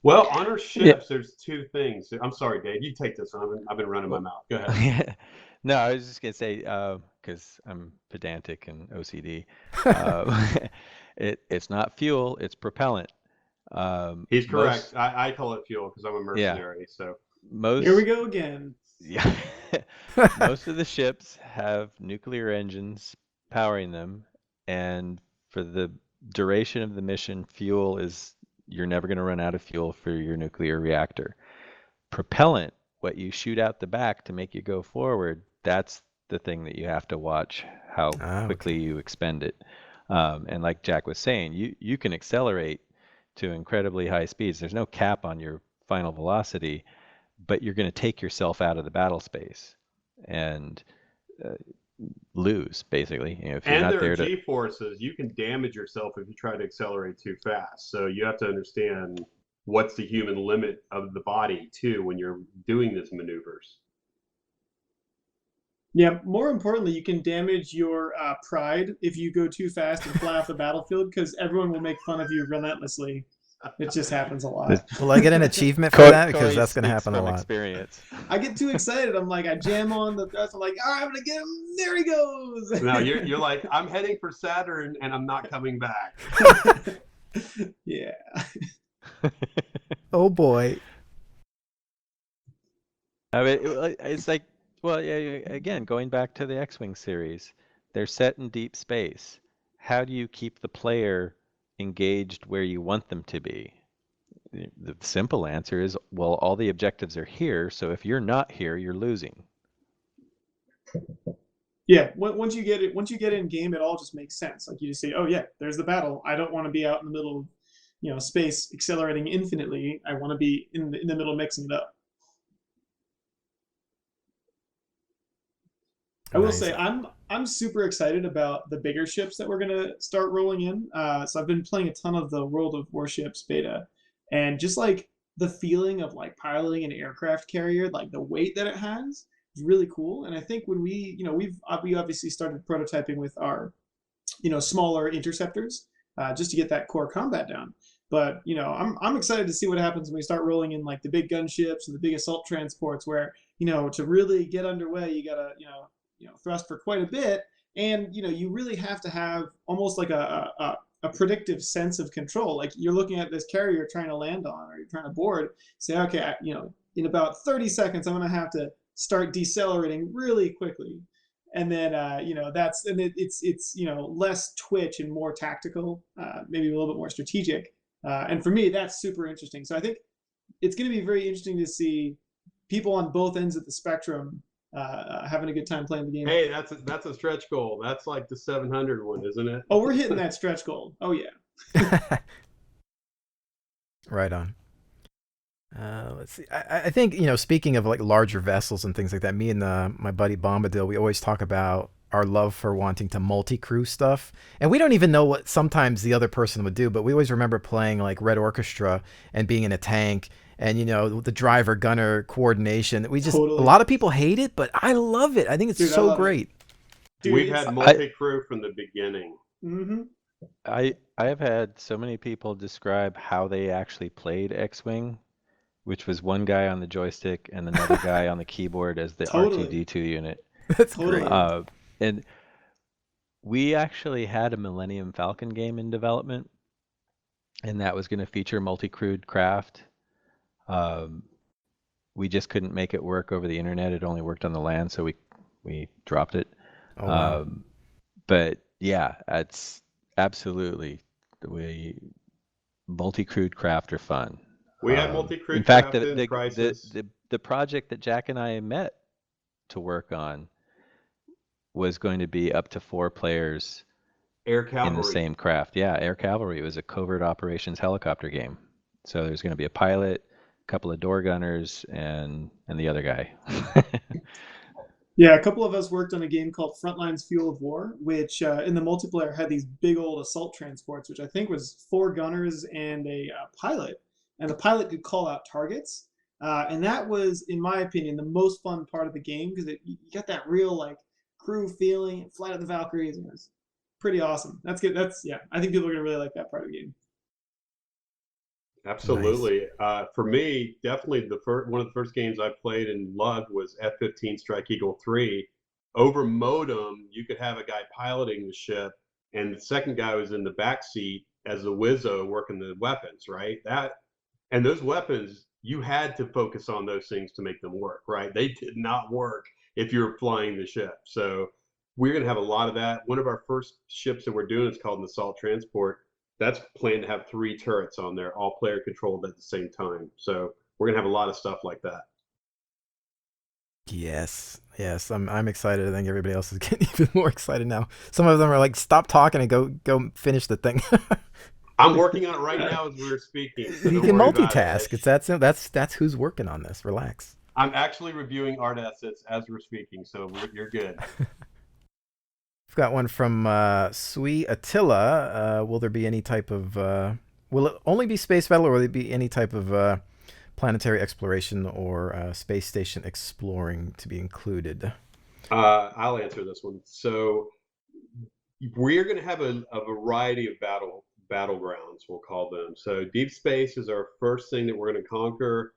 well, on our ships, there's two things. I'm sorry, Dave. You take this one. I've been running my mouth. Go ahead. No, I was just gonna say, because I'm pedantic and OCD, it's not fuel, it's propellant. He's correct. I call it fuel because I'm a mercenary. So here we go again. Yeah, most of the ships have nuclear engines powering them, and for the duration of the mission, you're never going to run out of fuel for your nuclear reactor. Propellant, what you shoot out the back to make you go forward, that's the thing that you have to watch how quickly you expend it. And like Jack was saying, you can accelerate to incredibly high speeds. There's no cap on your final velocity, but you're going to take yourself out of the battle space. And lose, basically. If you're And not there are there to. G-forces. You can damage yourself if you try to accelerate too fast. So you have to understand what's the human limit of the body, too, when you're doing these maneuvers. Yeah, more importantly, you can damage your pride if you go too fast and fly off the battlefield, because everyone will make fun of you relentlessly. It just happens a lot. Will I get an achievement for that? Because Coray that's going to speaks happen a from lot. experience. I get too excited. I'm like, I jam on the thrust. I'm like, all right, I'm gonna get him. There he goes. No, you're like, I'm heading for Saturn and I'm not coming back. Yeah. Oh boy. I mean, it's like, well, yeah, again, going back to the X-Wing series, they're set in deep space. How do you keep the player engaged where you want them to be? The simple answer is, well, all the objectives are here, so if you're not here, you're losing. Yeah. Once you get in game, it all just makes sense. Like you just say, oh yeah, there's the battle. I don't want to be out in the middle of space accelerating infinitely. I want to be in the middle mixing it up. I will say I'm super excited about the bigger ships that we're gonna start rolling in. So I've been playing a ton of the World of Warships beta, and just like the feeling of like piloting an aircraft carrier, like the weight that it has, is really cool. And I think when we obviously started prototyping with our smaller interceptors, just to get that core combat down. But I'm excited to see what happens when we start rolling in like the big gunships and the big assault transports, where to really get underway, you gotta thrust for quite a bit, and you really have to have almost like a predictive sense of control. Like you're looking at this carrier you're trying to land on or you're trying to board, say, okay, in about 30 seconds I'm going to have to start decelerating really quickly, and then it's less twitch and more tactical, maybe a little bit more strategic, and for me that's super interesting. So I think it's going to be very interesting to see people on both ends of the spectrum having a good time playing the game. Hey, that's a stretch goal. That's like the 700 one, isn't it? Oh, we're hitting that stretch goal. Oh yeah. Right on. Let's see. I think speaking of like larger vessels and things like that, me and my buddy Bombadil, we always talk about our love for wanting to multi-crew stuff, and we don't even know what sometimes the other person would do, but we always remember playing like Red Orchestra and being in a tank, and the driver gunner coordination. We just Totally. A lot of people hate it, but I love it. I think it's so great. Dude, We've had multi-crew from the beginning. Mm-hmm. I have had so many people describe how they actually played X-Wing, which was one guy on the joystick and another guy on the keyboard as the Totally. R2-D2 unit. That's Totally. great. And we actually had a Millennium Falcon game in development, and that was going to feature multi-crewed craft. We just couldn't make it work over the internet. It only worked on the land, so we dropped it. Oh, wow. But yeah, it's absolutely multi-crewed craft are fun. We had multi-crewed in fact, craft in Crysis. the project that Jack and I met to work on was going to be up to 4 players Air Cavalry. in the same craft. Yeah, Air Cavalry. It was a covert operations helicopter game. So there's going to be a pilot, a couple of door gunners, and the other guy. Yeah, a couple of us worked on a game called Frontlines Fuel of War, which in the multiplayer had these big old assault transports, which I think was 4 gunners and a pilot. And the pilot could call out targets. And that was, in my opinion, the most fun part of the game, because you got that real like crew feeling, Flight of the Valkyries, and it was pretty awesome. That's good. I think people are going to really like that part of the game. Absolutely. Nice. For me, definitely one of the first games I played and loved was F-15 Strike Eagle 3. Over modem, you could have a guy piloting the ship, and the second guy was in the back seat as a wizzo working the weapons, right? And those weapons, you had to focus on those things to make them work, right? They did not work if you were flying the ship. So we're going to have a lot of that. One of our first ships that we're doing is called an assault transport. That's planned to have 3 turrets on there, all player controlled at the same time. So we're going to have a lot of stuff like that. Yes, I'm excited. I think everybody else is getting even more excited now. Some of them are like, stop talking and go finish the thing. I'm working on it right now as we're speaking. So you can multitask. That's who's working on this. Relax. I'm actually reviewing art assets as we're speaking, so you're good. got one from Sui Attila. Will there be any type of will it only be space battle, or will there be any type of planetary exploration or space station exploring to be included? I'll answer this one. So we're going to have a variety of battlegrounds, we'll call them. So deep space is our first thing that we're going to conquer.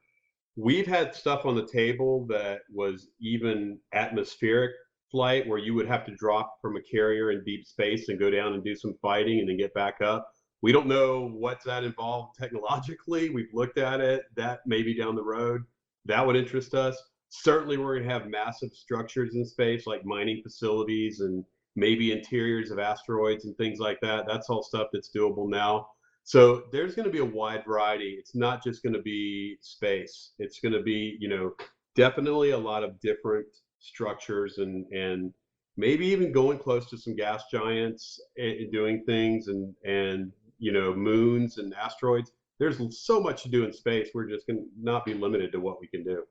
We've had stuff on the table that was even atmospheric flight, where you would have to drop from a carrier in deep space and go down and do some fighting and then get back up. We don't know what's that involved technologically. We've looked at it. That may be down the road. That would interest us. Certainly, we're going to have massive structures in space, like mining facilities and maybe interiors of asteroids and things like that. That's all stuff that's doable now. So there's going to be a wide variety. It's not just going to be space. It's going to be, definitely a lot of different structures and maybe even going close to some gas giants and doing things and moons and asteroids. There's so much to do in space. We're just going to not be limited to what we can do.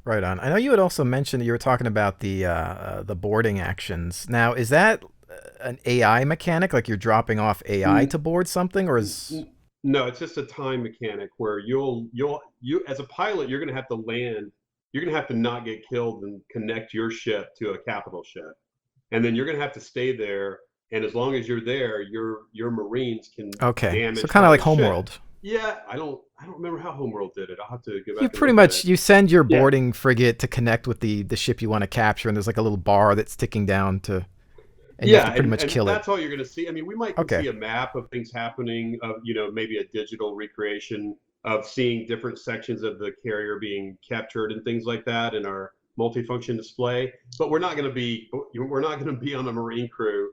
Right on. I know you had also mentioned, you were talking about the boarding actions. Now, is that an AI mechanic, like you're dropping off AI to board something, or is... No, it's just a time mechanic where you as a pilot, you're going to have to land. You're going to have to not get killed and connect your ship to a capital ship, and then you're going to have to stay there. And as long as you're there, your Marines can damage. So kind of like ship. Homeworld. Yeah, I don't remember how Homeworld did it. I'll have to go back. You pretty much you send your boarding frigate to connect with the ship you want to capture, and there's like a little bar that's ticking down to. And you have to pretty much kill it. That's all you're going to see. I mean, we might see a map of things happening, of maybe a digital recreation of seeing different sections of the carrier being captured and things like that in our multifunction display. But we're not going to be on a Marine crew.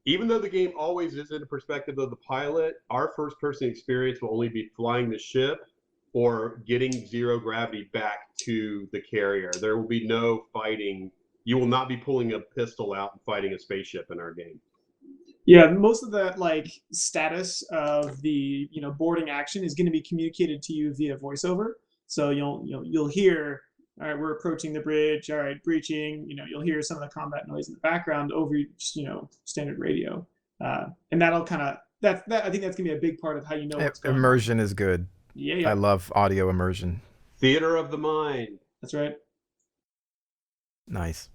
Even though the game always is in the perspective of the pilot, our first-person experience will only be flying the ship or getting zero gravity back to the carrier. There will be no fighting. You will not be pulling a pistol out and fighting a spaceship in our game. Yeah, most of that status of the boarding action is going to be communicated to you via voiceover. So you'll hear, all right, we're approaching the bridge. All right, breaching. You'll hear some of the combat noise in the background over just standard radio, and that'll kind of that. I think that's gonna be a big part of how you know what's going on. Immersion is good. Yeah. I love audio immersion. Theater of the mind. That's right. Nice.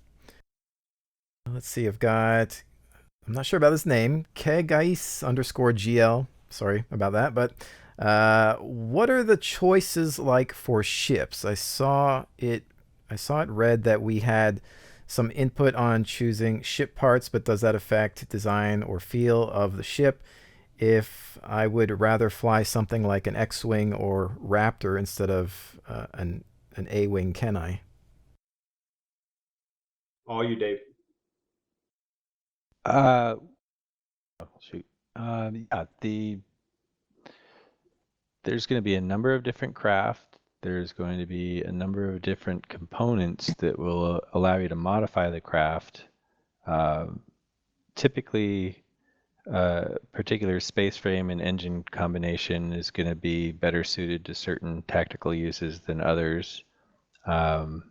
Let's see. I'm not sure about this name. Kegais_GL. Sorry about that, but what are the choices like for ships? I saw it read that we had some input on choosing ship parts, but does that affect design or feel of the ship? If I would rather fly something like an X-Wing or Raptor instead of an A-Wing, can I? All you, Dave. Shoot. There's going to be a number of different craft. There's going to be a number of different components that will allow you to modify the craft. Typically, particular space frame and engine combination is going to be better suited to certain tactical uses than others. And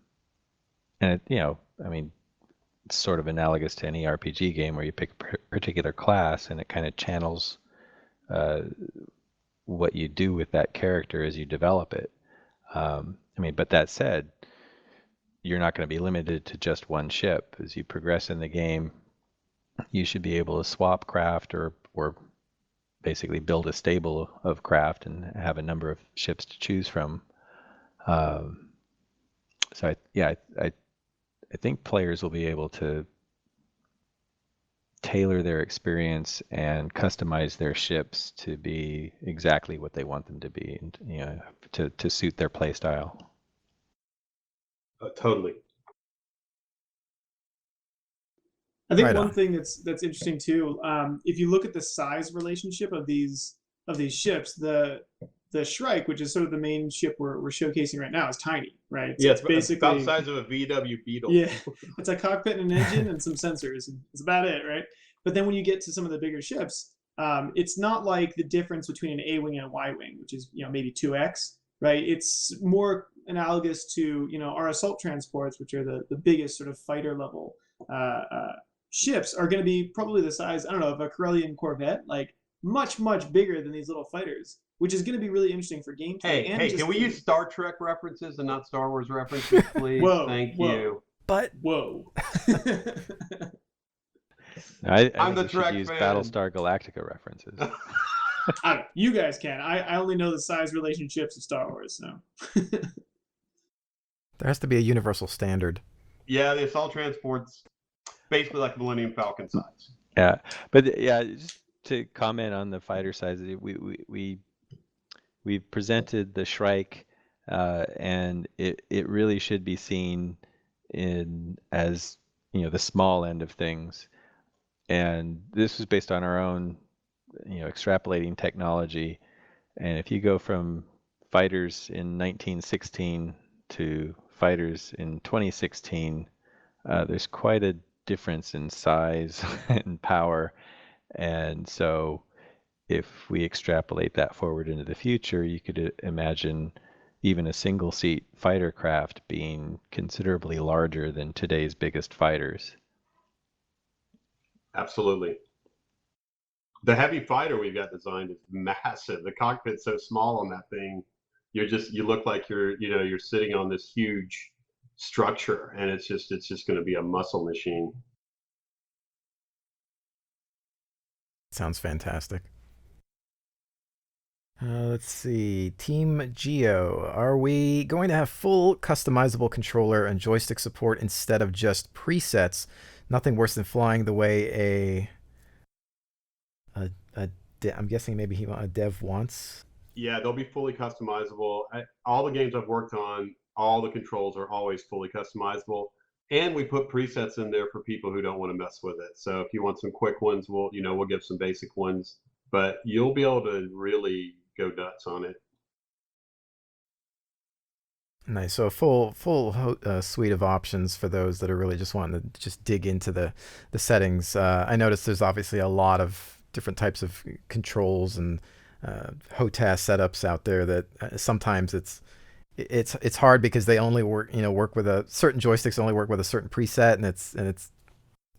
it's sort of analogous to any RPG game where you pick a particular class and it kind of channels what you do with that character as you develop it. But that said, you're not going to be limited to just one ship. As you progress in the game, you should be able to swap craft or basically build a stable of craft and have a number of ships to choose from. I think players will be able to tailor their experience and customize their ships to be exactly what they want them to be, and to suit their play style. Totally. I think one thing that's interesting too, if you look at the size relationship of these ships, the Shrike, which is sort of the main ship we're showcasing right now, is tiny, right? So it's basically about the size of a VW Beetle. Yeah, it's a cockpit and an engine and some sensors. And that's about it, right? But then when you get to some of the bigger ships, it's not like the difference between an A-wing and a Y-wing, which is maybe 2x, right? It's more analogous to our assault transports, which are the biggest sort of fighter level ships are going to be probably the size, I don't know, of a Corellian Corvette, like much, much bigger than these little fighters, which is going to be really interesting for gameplay. Hey, can we use Star Trek references and not Star Wars references, please? Whoa, Thank whoa. you. But whoa. I I'm think the we Trek should use fan. Battlestar Galactica references. You guys can. I only know the size relationships of Star Wars, so. there has to be a universal standard. Yeah, the assault transport's basically like Millennium Falcon size. Yeah, but yeah, just to comment on the fighter sizes, we've presented the Shrike, and it really should be seen as the small end of things. And this was based on our own extrapolating technology. And if you go from fighters in 1916 to fighters in 2016, there's quite a difference in size and power. And so if we extrapolate that forward into the future, you could imagine even a single seat fighter craft being considerably larger than today's biggest fighters. Absolutely. The heavy fighter we've got designed is massive. The cockpit's so small on that thing. You look like you're sitting on this huge structure, and it's just going to be a muscle machine. Sounds fantastic. Let's see. Team Geo. Are we going to have full customizable controller and joystick support instead of just presets? Nothing worse than flying the way I'm guessing maybe a dev wants. Yeah, they'll be fully customizable. All the games I've worked on, all the controls are always fully customizable. And we put presets in there for people who don't want to mess with it. So if you want some quick ones, we'll give some basic ones. But you'll be able to really go nuts on it. Nice. So a full suite of options for those that are really just wanting to just dig into the settings. I noticed there's obviously a lot of different types of controls and HOTAS setups out there that sometimes it's hard because they only work with a certain joysticks only work with a certain preset, and it's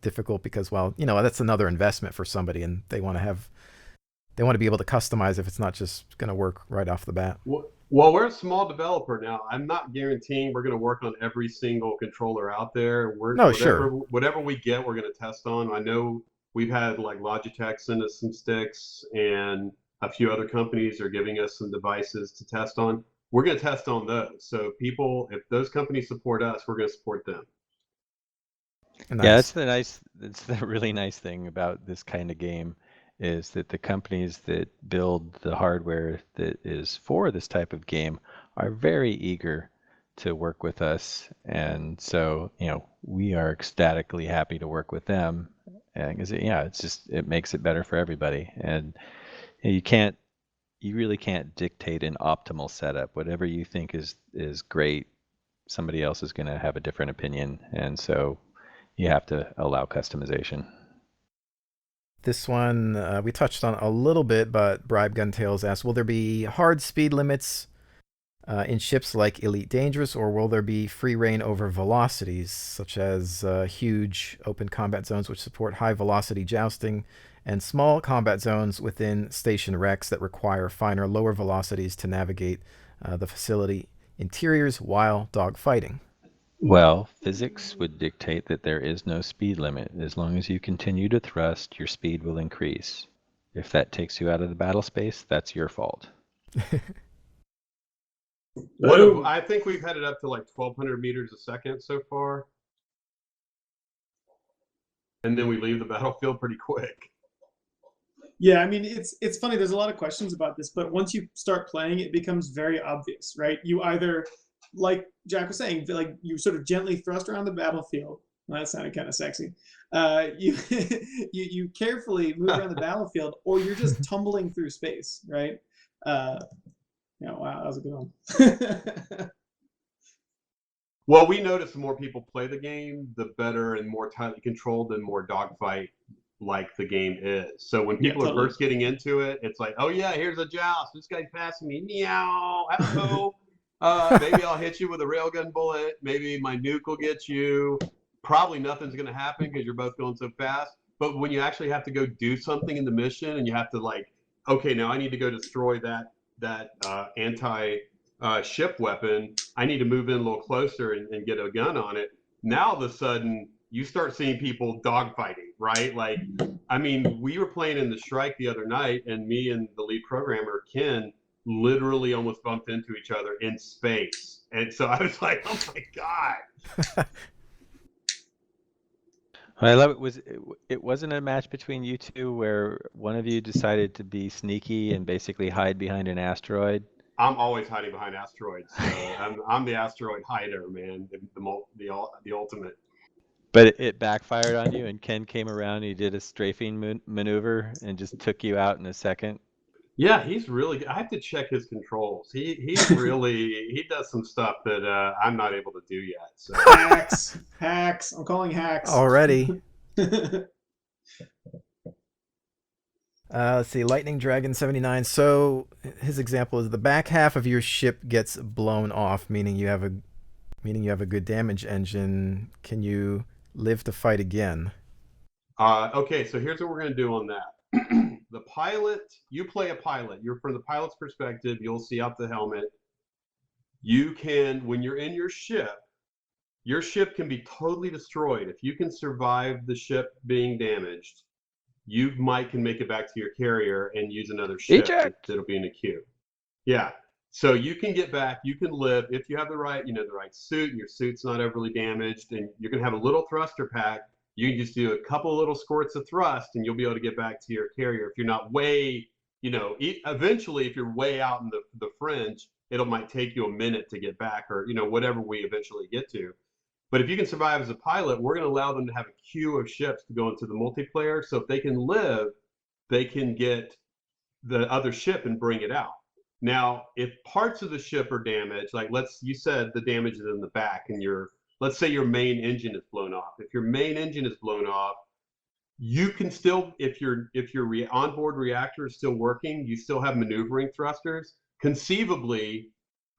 difficult because that's another investment for somebody, and they want to be able to customize if it's not just going to work right off the bat. Well, we're a small developer now. I'm not guaranteeing we're going to work on every single controller out there. Whatever we get, we're going to test on. I know we've had like Logitech send us some sticks, and a few other companies are giving us some devices to test on. We're going to test on those. So if those companies support us, we're going to support them. Nice. Yeah, that's the really nice thing about this kind of game, is that the companies that build the hardware that is for this type of game are very eager to work with us. And so, we are ecstatically happy to work with them. And it makes it better for everybody. And you really can't dictate an optimal setup. Whatever you think is great, somebody else is going to have a different opinion. And so you have to allow customization. This one we touched on a little bit, but Bribe Guntails asked, will there be hard speed limits in ships like Elite Dangerous, or will there be free reign over velocities, such as huge open combat zones which support high velocity jousting, and small combat zones within station wrecks that require finer, lower velocities to navigate the facility interiors while dogfighting? Well, physics would dictate that there is no speed limit. As long as you continue to thrust, your speed will increase. If that takes you out of the battle space, that's your fault. I think we've had it up to like 1,200 meters a second so far. And then we leave the battlefield pretty quick. Yeah, I mean, it's funny. There's a lot of questions about this, but once you start playing, it becomes very obvious, right? You either, like Jack was saying, like you sort of gently thrust around the battlefield. Well, that sounded kind of sexy. You carefully move around the battlefield, or you're just tumbling through space, right? Wow, that was a good one. Well, we notice the more people play the game, the better and more tightly controlled and more dogfight like the game is. So when people are first getting into it, it's like, oh yeah, here's a joust. This guy's passing me. Meow. Hello. Maybe I'll hit you with a railgun bullet. Maybe my nuke will get you. probably nothing's going to happen because you're both going so fast. But when you actually have to go do something in the mission and you have to like, okay, now I need to go destroy that anti ship weapon. I need to move in a little closer and get a gun on it. Now all of a sudden you start seeing people dogfighting, right? Like, I mean, we were playing in the Strike the other night, and me and the lead programmer Ken literally almost bumped into each other in space. And so I was like, oh my god. I love it wasn't a match between you two where one of you decided to be sneaky and basically hide behind an asteroid. I'm always hiding behind asteroids. So I'm the asteroid hider, man. The ultimate. But it backfired on you, and Ken came around. He did a strafing maneuver and just took you out in a second. Yeah, he's really good. I have to check his controls. He's really he does some stuff that I'm not able to do yet. So. Hacks. I'm calling hacks already. Let's see, Lightning Dragon 79. So his example is the back half of your ship gets blown off, meaning you have a good damage engine. Can you live to fight again? Okay, so here's what we're gonna do on that. The pilot, you play a pilot. You're from the pilot's perspective. You'll see out the helmet. You can, when you're in your ship can be totally destroyed. If you can survive the ship being damaged, you can make it back to your carrier and use another ship that'll be in a queue. Yeah. So you can get back, you can live if you have the right suit, and your suit's not overly damaged, and you're gonna have a little thruster pack. You can just do a couple little squirts of thrust and you'll be able to get back to your carrier. If you're not way, eventually if you're way out in the fringe, it might take you a minute to get back, or whatever we eventually get to. But if you can survive as a pilot, we're going to allow them to have a queue of ships to go into the multiplayer. So if they can live, they can get the other ship and bring it out. Now, if parts of the ship are damaged, like you said the damage is in the back, and let's say your main engine is blown off. If your main engine is blown off, you can still, if your onboard reactor is still working, you still have maneuvering thrusters. Conceivably,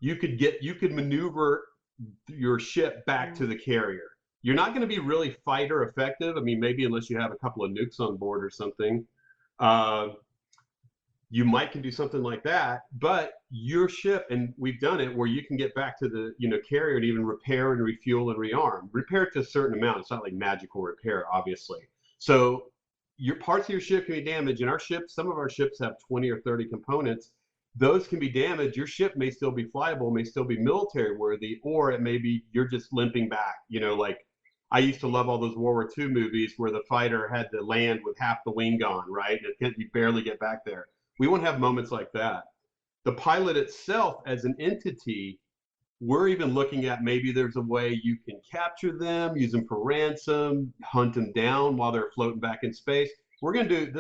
you could maneuver your ship back to the carrier. You're not going to be really fighter effective. I mean, maybe unless you have a couple of nukes on board or something. You might can do something like that, but your ship, and we've done it where you can get back to the carrier and even repair and refuel and rearm. Repair to a certain amount. It's not like magical repair, obviously. So your parts of your ship can be damaged, and some of our ships have 20 or 30 components. Those can be damaged. Your ship may still be flyable, may still be military worthy, or it may be you're just limping back. Like I used to love all those World War II movies where the fighter had to land with half the wing gone, right? And you barely get back there. We won't have moments like that. The pilot itself as an entity, we're even looking at maybe there's a way you can capture them, use them for ransom, hunt them down while they're floating back in space. We're going to do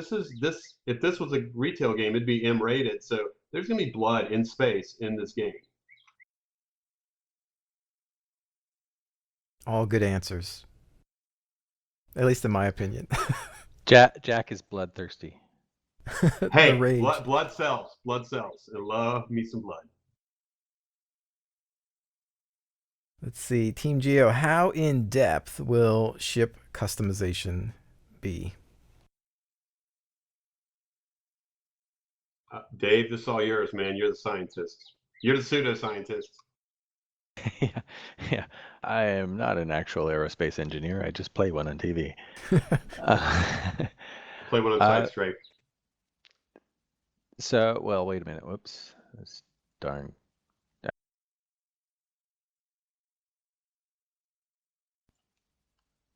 if this was a retail game, it'd be M-rated. So there's going to be blood in space in this game. All good answers. At least in my opinion. Jack is bloodthirsty. Hey, blood sells. I love me some blood. Let's see, Team Geo, how in depth will ship customization be? Dave, this is all yours, man. You're the scientist. You're the pseudoscientist. Yeah. I am not an actual aerospace engineer. I just play one on TV. Play one on SideStrafe. So, well, wait a minute. Whoops. That's darn.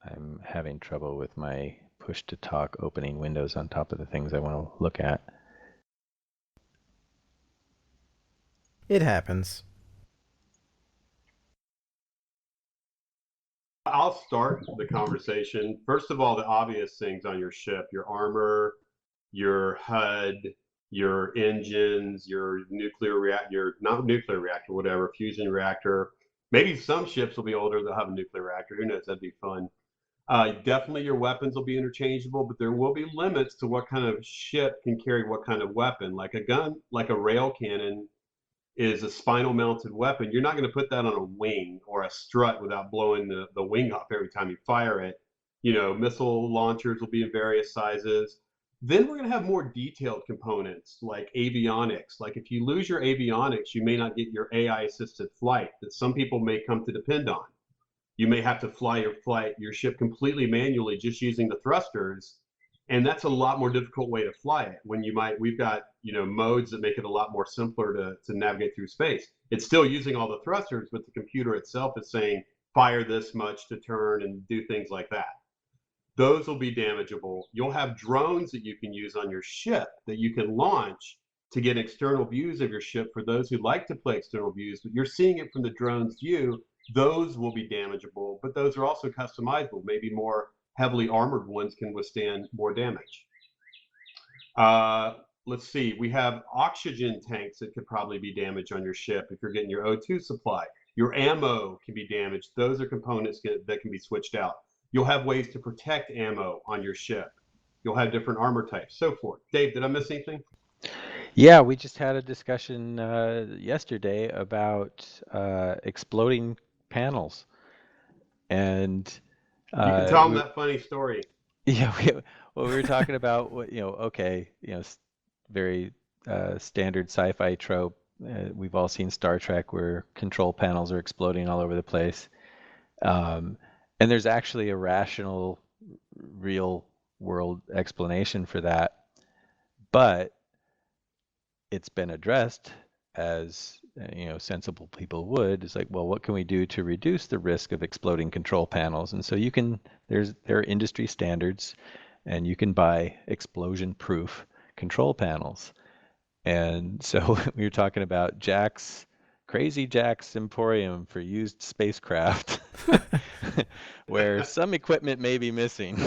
I'm having trouble with my push to talk opening windows on top of the things I want to look at. It happens. I'll start the conversation. First of all, the obvious things on your ship: your armor, your HUD, your engines, your nuclear reactor, whatever, fusion reactor. Maybe some ships will be older, they'll have a nuclear reactor. Who knows? That'd be fun. Definitely your weapons will be interchangeable, but there will be limits to what kind of ship can carry what kind of weapon. Like a gun, like a rail cannon, is a spinal mounted weapon, you're not going to put that on a wing or a strut without blowing the wing up every time you fire it. Missile launchers will be in various sizes. Then we're going to have more detailed components like avionics. Like if you lose your avionics, you may not get your AI assisted flight that some people may come to depend on. You may have to fly your ship completely manually just using the thrusters, and that's a lot more difficult way to fly it. We've got modes that make it a lot more simpler to navigate through space. It's still using all the thrusters, but the computer itself is saying fire this much to turn and do things like that. Those will be damageable. You'll have drones that you can use on your ship that you can launch to get external views of your ship for those who like to play external views, but you're seeing it from the drone's view. Those will be damageable, but those are also customizable. Maybe more heavily armored ones can withstand more damage. Let's see, we have oxygen tanks that could probably be damaged on your ship if you're getting your O2 supply. Your ammo can be damaged. Those are components that can be switched out. You'll have ways to protect ammo on your ship. You'll have different armor types, so forth. Dave, did I miss anything? Yeah, we just had a discussion yesterday about exploding panels, and You can tell them that funny story. yeah, we were talking about very standard sci-fi trope. We've all seen Star Trek where control panels are exploding all over the place, and there's actually a rational, real world explanation for that, but it's been addressed as sensible people would. It's like, well, what can we do to reduce the risk of exploding control panels? And so there are industry standards, and you can buy explosion-proof control panels. And so we were talking about Crazy Jack's Emporium for used spacecraft, where some equipment may be missing.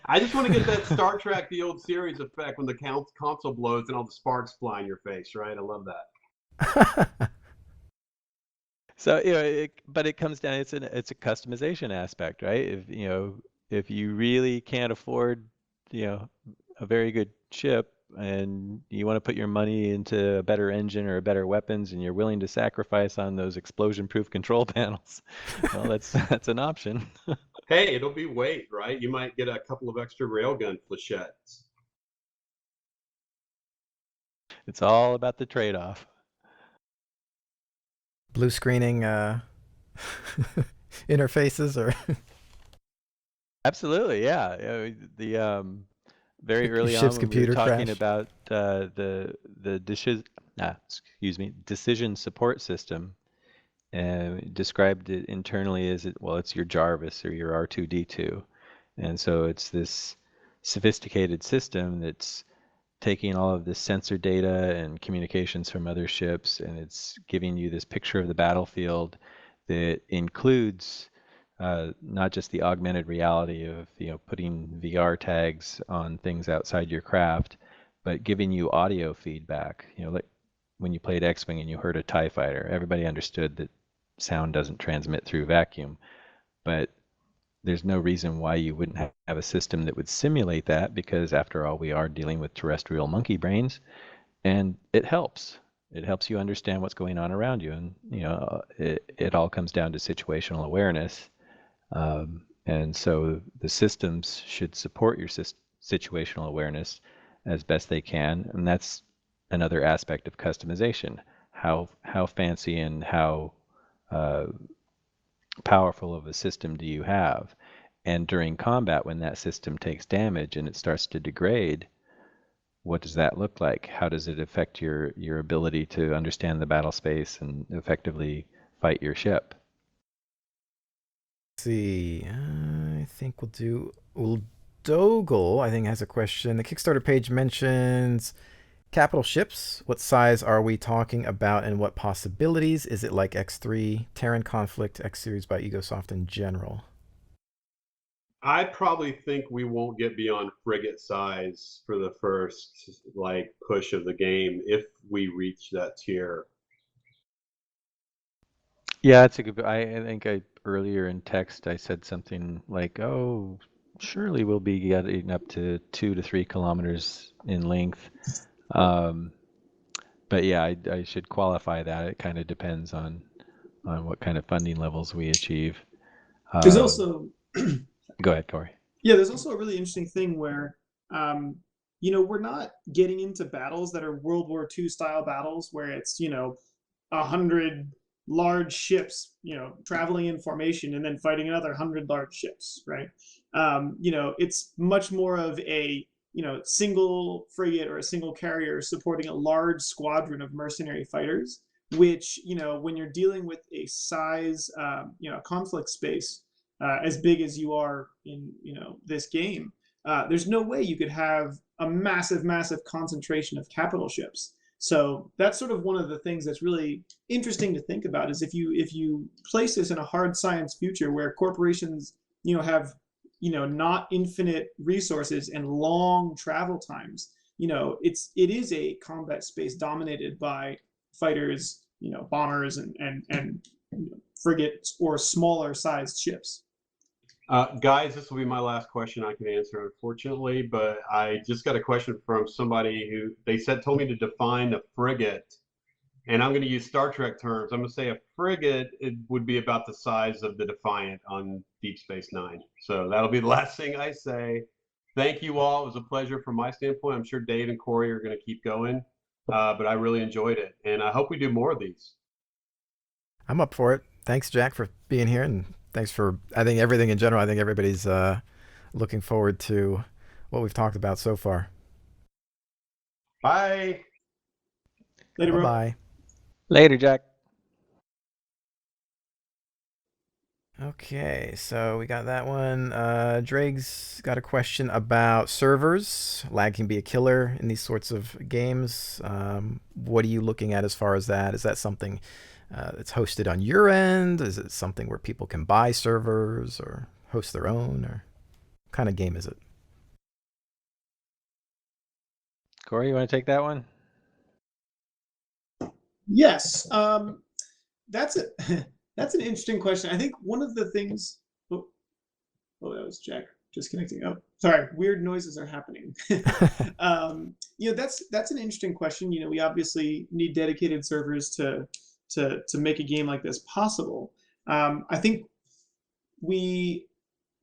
I just want to get that Star Trek, the old series effect when the console blows and all the sparks fly in your face, right? I love that. So but it comes down. It's a customization aspect, right? If you really can't afford a very good ship, and you want to put your money into a better engine or better weapons, and you're willing to sacrifice on those explosion-proof control panels, well, that's an option. Hey, it'll be weight, right? You might get a couple of extra railgun flechettes. It's all about the trade-off. Blue screening interfaces, or Absolutely, yeah. The very early on ship's when we were computer talking crash. about the decision support system, described it internally as it's your Jarvis or your R2D2, and so it's this sophisticated system that's taking all of this sensor data and communications from other ships, and it's giving you this picture of the battlefield that includes not just the augmented reality of putting VR tags on things outside your craft, but giving you audio feedback. Like when you played X-Wing and you heard a TIE fighter, everybody understood that sound doesn't transmit through vacuum, but there's no reason why you wouldn't have a system that would simulate that, because after all, we are dealing with terrestrial monkey brains, and it helps. It helps you understand what's going on around you, and it all comes down to situational awareness. And so the systems should support your situational awareness as best they can, and that's another aspect of customization. How fancy and how powerful of a system do you have? And during combat, when that system takes damage and it starts to degrade, what does that look like? How does it affect your ability to understand the battle space and effectively fight your ship? Let's see, I think we'll do Uldogal, I think, has a question. The Kickstarter page mentions capital ships. What size are we talking about, and what possibilities? Is it like X3, Terran Conflict, X Series by Egosoft in general? I probably think we won't get beyond frigate size for the first push of the game if we reach that tier. Yeah, it's a good. I think earlier in text I said something like, "Oh, surely we'll be getting up to 2 to 3 kilometers in length." but yeah, I should qualify that. It kind of depends on what kind of funding levels we achieve. There's also Go ahead, Coray. Yeah, there's also a really interesting thing where, we're not getting into battles that are World War II style battles where it's 100 large ships, traveling in formation and then fighting another 100 large ships, right? It's much more of a single frigate or a single carrier supporting a large squadron of mercenary fighters, which when you're dealing with a size, conflict space as big as you are in this game, there's no way you could have a massive concentration of capital ships. So that's sort of one of the things that's really interesting to think about is if you place this in a hard science future where corporations have not infinite resources and long travel times, it is a combat space dominated by fighters, bombers and frigates or smaller sized ships. Guys, this will be my last question I can answer, unfortunately, but I just got a question from somebody who told me to define a frigate, and I'm going to use Star Trek terms. I'm going to say a frigate, it would be about the size of the Defiant on Deep Space Nine. So that'll be the last thing I say. Thank you all. It was a pleasure from my standpoint. I'm sure Dave and Coray are going to keep going, but I really enjoyed it, and I hope we do more of these. I'm up for it. Thanks, Jack, for being here, and thanks for, I think, everything in general. I think everybody's looking forward to what we've talked about so far. Bye. Later, bro. Bye. Later, Jack. Okay, so we got that one. Drake's got a question about servers. Lag can be a killer in these sorts of games. What are you looking at as far as that? Is that something that's hosted on your end? Is it something where people can buy servers or host their own? Or what kind of game is it? Coray, you want to take that one? Yes, that's it. That's an interesting question. I think one of the things. Oh, that was Jack disconnecting. Oh, sorry. Weird noises are happening. That's an interesting question. We obviously need dedicated servers to make a game like this possible. I think we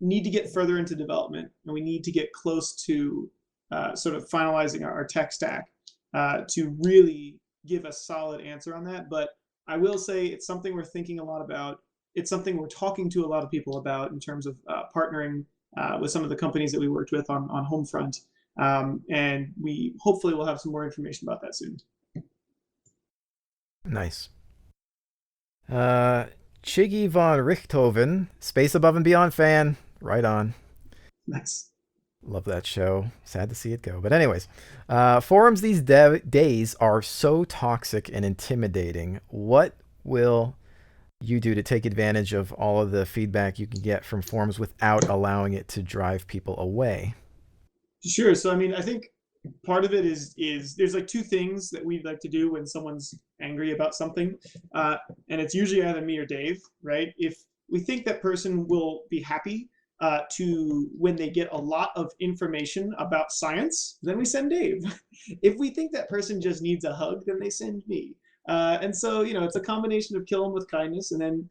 need to get further into development, and we need to get close to sort of finalizing our tech stack to really give a solid answer on that. But I will say it's something we're thinking a lot about. It's something we're talking to a lot of people about in terms of partnering with some of the companies that we worked with on Homefront. And we hopefully will have some more information about that soon. Nice. Chiggy von Richthofen, Space Above and Beyond fan. Right on. Nice. Love that show. Sad to see it go. But anyways, forums these days are so toxic and intimidating. What will you do to take advantage of all of the feedback you can get from forums without allowing it to drive people away? Sure. So, I think part of it is there's like two things that we'd like to do when someone's angry about something. And it's usually either me or Dave, right? If we think that person will be happy to when they get a lot of information about science, then we send Dave. If we think that person just needs a hug, then they send me. And so, it's a combination of kill them with kindness and then,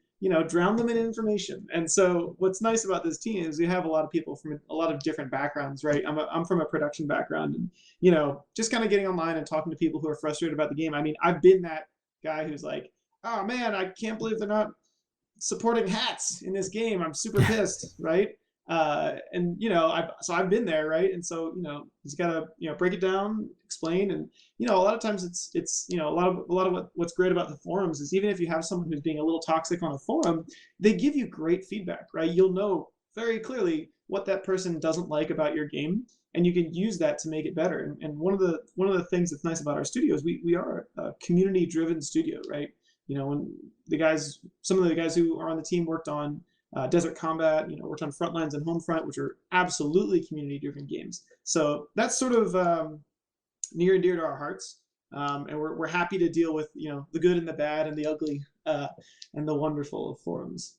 drown them in information. And so what's nice about this team is we have a lot of people from a lot of different backgrounds, right? I'm from a production background and, just kind of getting online and talking to people who are frustrated about the game. I've been that guy who's like, oh man, I can't believe they're not supporting hats in this game. I'm super pissed, right? And I've been there, right? And so he's got to break it down, explain, and a lot of times it's a lot of what's great about the forums is even if you have someone who's being a little toxic on a forum, they give you great feedback, right? You'll know very clearly what that person doesn't like about your game, and you can use that to make it better. And one of the things that's nice about our studio is we are a community driven studio, right? When some of the guys who are on the team worked on Desert Combat, worked on Frontlines and Homefront, which are absolutely community-driven games. So that's sort of near and dear to our hearts, and we're happy to deal with the good and the bad and the ugly and the wonderful of forums.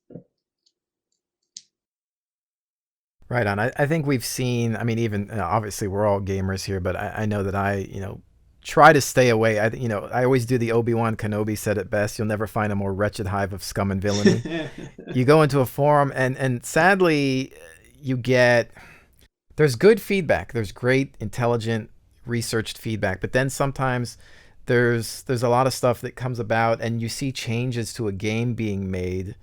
Right on. I think we've seen, even obviously we're all gamers here, but I know that I try to stay away. I always do the Obi-Wan Kenobi said it best. You'll never find a more wretched hive of scum and villainy. You go into a forum, and sadly, there's good feedback. There's great, intelligent, researched feedback. But then sometimes there's a lot of stuff that comes about, and you see changes to a game being made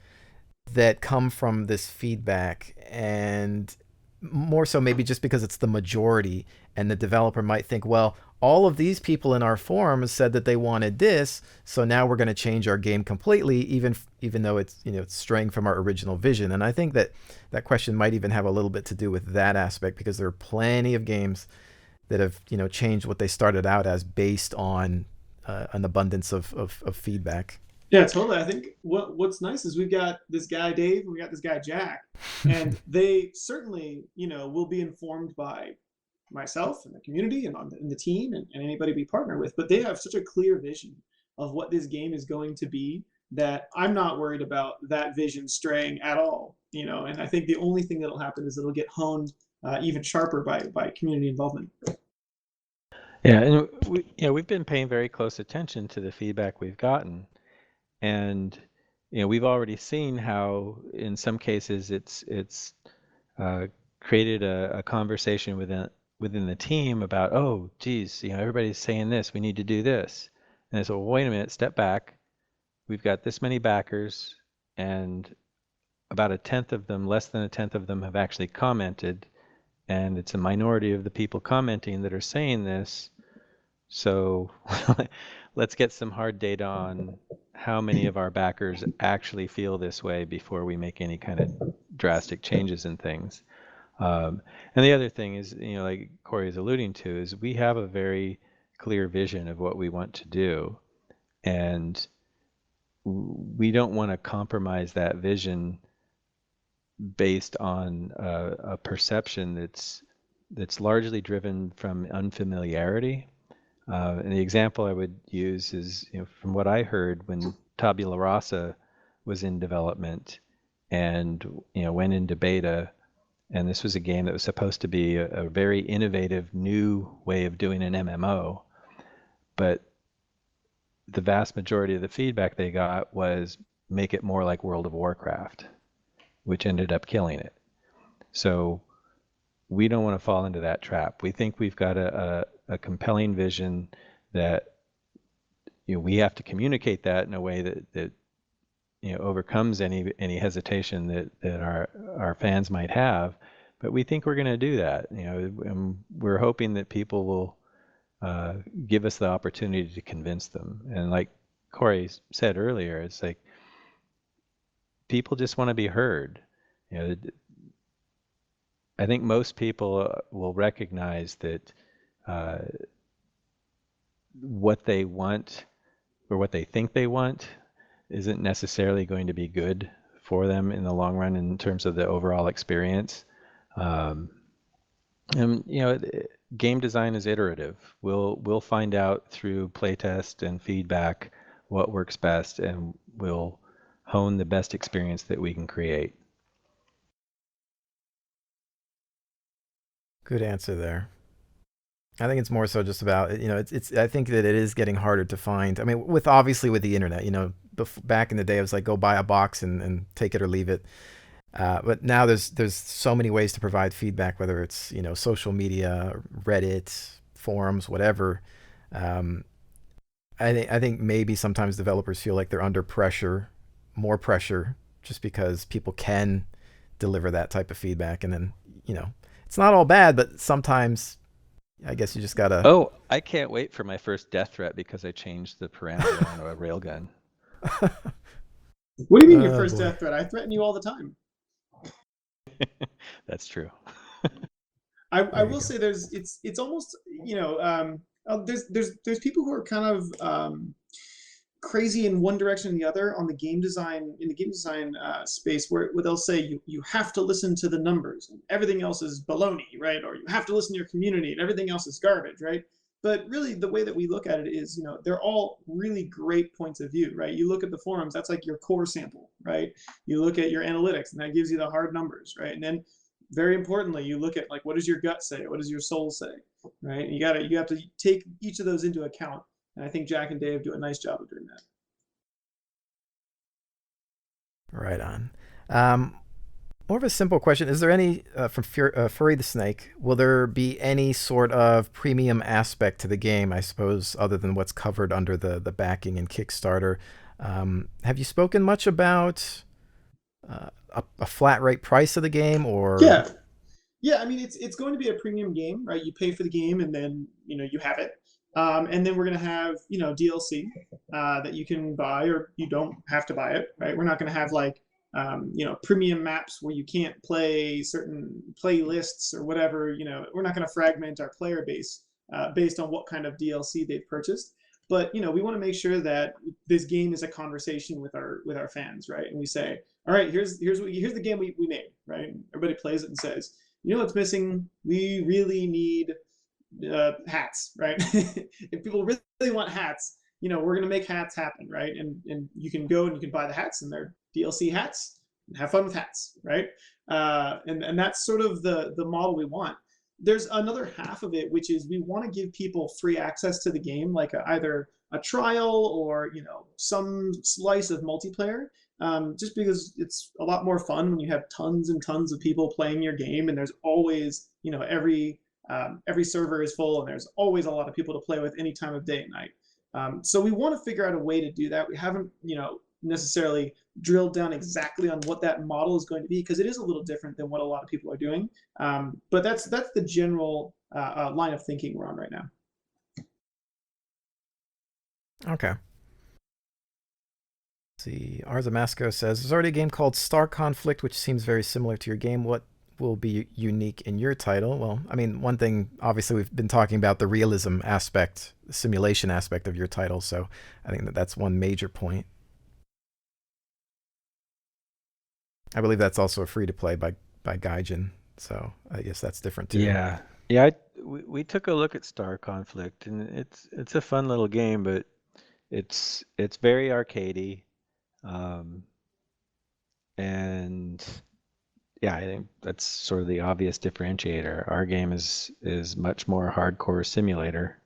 that come from this feedback, and more so maybe just because it's the majority, and the developer might think, well, all of these people in our forums said that they wanted this, so now we're going to change our game completely, even though it's it's straying from our original vision. And I think that question might even have a little bit to do with that aspect, because there are plenty of games that have changed what they started out as based on an abundance of feedback. Yeah, totally. I think what's nice is we've got this guy Dave and we got this guy Jack, and they certainly will be informed by myself and the community and the team and anybody we partner with, but they have such a clear vision of what this game is going to be that I'm not worried about that vision straying at all. And I think the only thing that'll happen is it'll get honed even sharper by community involvement. Yeah, and we've been paying very close attention to the feedback we've gotten, and we've already seen how in some cases it's created a conversation within the team about, oh geez, everybody's saying this, we need to do this. And I said, well, wait a minute, step back. We've got this many backers, and about less than a tenth of them have actually commented, and it's a minority of the people commenting that are saying this. So let's get some hard data on how many of our backers actually feel this way before we make any kind of drastic changes in things. And the other thing is, like Coray is alluding to, is we have a very clear vision of what we want to do, and we don't want to compromise that vision based on a perception that's largely driven from unfamiliarity. And the example I would use is, from what I heard when Tabula Rasa was in development and went into beta, and this was a game that was supposed to be a very innovative new way of doing an MMO, but the vast majority of the feedback they got was make it more like World of Warcraft, which ended up killing it. So we don't want to fall into that trap. We think we've got a compelling vision that we have to communicate that in a way that overcomes any hesitation that our fans might have. But we think we're going to do that. And we're hoping that people will give us the opportunity to convince them. And like Coray said earlier, it's like people just want to be heard. I think most people will recognize that what they want or what they think they want isn't necessarily going to be good for them in the long run in terms of the overall experience. And game design is iterative. We'll find out through playtest and feedback what works best, and we'll hone the best experience that we can create. Good answer there. I think it's more so just about it's I think that it is getting harder to find. I mean, obviously with the internet, back in the day it was like go buy a box and take it or leave it. But now there's so many ways to provide feedback, whether it's social media, Reddit, forums, whatever. I think maybe sometimes developers feel like they're under pressure, more pressure, just because people can deliver that type of feedback, and then it's not all bad, but sometimes I guess you just gotta. Oh, I can't wait for my first death threat because I changed the parameter on a railgun. What do you mean your first death threat? I threaten you all the time. That's true. I will say it's almost there's people who are kind of crazy in one direction and the other on the game design space where they'll say you have to listen to the numbers and everything else is baloney, right? Or you have to listen to your community and everything else is garbage, right? But really, the way that we look at it is, they're all really great points of view, right? You look at the forums, that's like your core sample, right? You look at your analytics, and that gives you the hard numbers, right? And then, very importantly, you look at, like, what does your gut say? What does your soul say? right? You have to take each of those into account, and I think Jack and Dave do a nice job of doing that. Right on. More of a simple question. Is there any, from Furry the Snake, will there be any sort of premium aspect to the game, I suppose, other than what's covered under the backing and Kickstarter? Have you spoken much about a flat rate price of the game, or? Yeah, I mean it's going to be a premium game, right? You pay for the game and then you have it, and then we're going to have DLC that you can buy or you don't have to buy it, right? We're not going to have like premium maps where you can't play certain playlists or whatever. We're not going to fragment our player base based on what kind of DLC they've purchased. But we want to make sure that this game is a conversation with our fans, right? And we say, all right, here's the game we made, right? Everybody plays it and says, what's missing? We really need hats, right? If people really want hats, we're gonna make hats happen, right? And you can go and you can buy the hats, and they're DLC hats. And have fun with hats, right? And that's sort of the model we want. There's another half of it, which is we want to give people free access to the game, like either a trial or some slice of multiplayer. Just because it's a lot more fun when you have tons and tons of people playing your game, and there's always every server is full, and there's always a lot of people to play with any time of day and night. So we want to figure out a way to do that. We haven't necessarily drilled down exactly on what that model is going to be, because it is a little different than what a lot of people are doing. But that's the general line of thinking we're on right now. Okay. Let's see, Arzamasco says, there's already a game called Star Conflict, which seems very similar to your game. What will be unique in your title? Well, I mean, one thing, obviously, we've been talking about the realism aspect, the simulation aspect of your title, so I think that's one major point. I believe that's also a free-to-play by Gaijin, so I guess that's different too. Yeah. We took a look at Star Conflict, and it's a fun little game, but it's very arcadey, and yeah, I think that's sort of the obvious differentiator. Our game is much more hardcore simulator,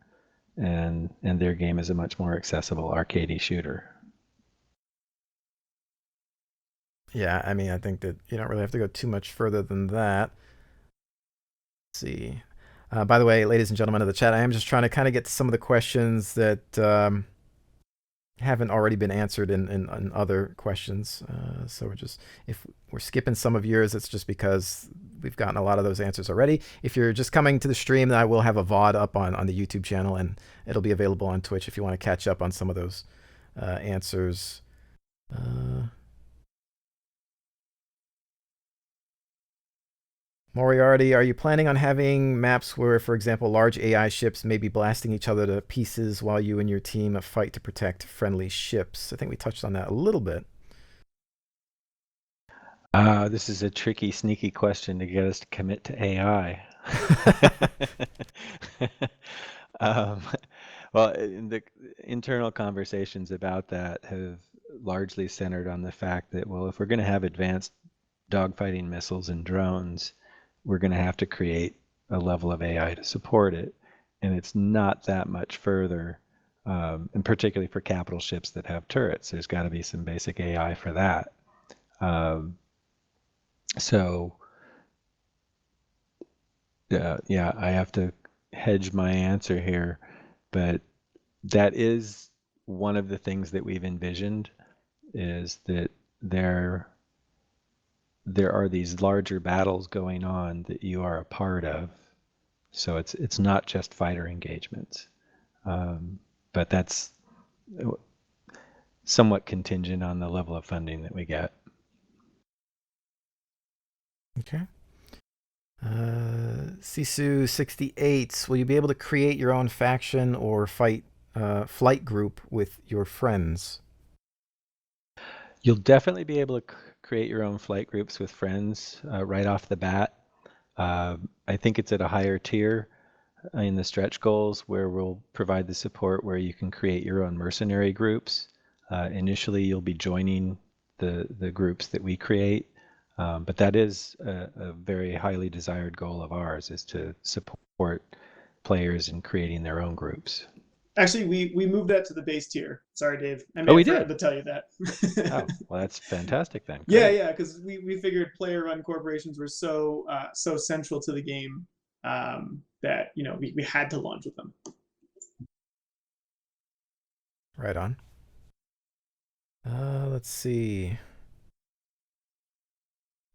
and their game is a much more accessible arcadey shooter. Yeah, I mean, I think that you don't really have to go too much further than that. Let's see. By the way, ladies and gentlemen of the chat, I am just trying to kind of get to some of the questions that haven't already been answered in other questions. So if we're skipping some of yours, it's just because we've gotten a lot of those answers already. If you're just coming to the stream, then I will have a VOD up on the YouTube channel, and it'll be available on Twitch if you want to catch up on some of those answers. Moriarty, are you planning on having maps where, for example, large AI ships may be blasting each other to pieces while you and your team fight to protect friendly ships? I think we touched on that a little bit. This is a tricky, sneaky question to get us to commit to AI. Well, the internal conversations about that have largely centered on the fact that, well, if we're going to have advanced dogfighting missiles and drones, we're going to have to create a level of AI to support it. And it's not that much further, and particularly for capital ships that have turrets, there's got to be some basic AI for that. So, yeah, I have to hedge my answer here, but that is one of the things that we've envisioned, is that there are these larger battles going on that you are a part of. So it's not just fighter engagements, but that's somewhat contingent on the level of funding that we get. Okay. Sisu68, will you be able to create your own faction or flight group with your friends? You'll definitely be able to create your own flight groups with friends right off the bat. I think it's at a higher tier in the stretch goals where we'll provide the support where you can create your own mercenary groups. Initially, you'll be joining the groups that we create, but that is a very highly desired goal of ours, is to support players and creating their own groups. Actually, we moved that to the base tier. Sorry, Dave. I may Oh, we have forgotten did? to tell you that. Oh, well, that's fantastic then. Yeah, Great. yeah, because we figured player-run corporations were so so central to the game that we had to launch with them. Right on. Let's see.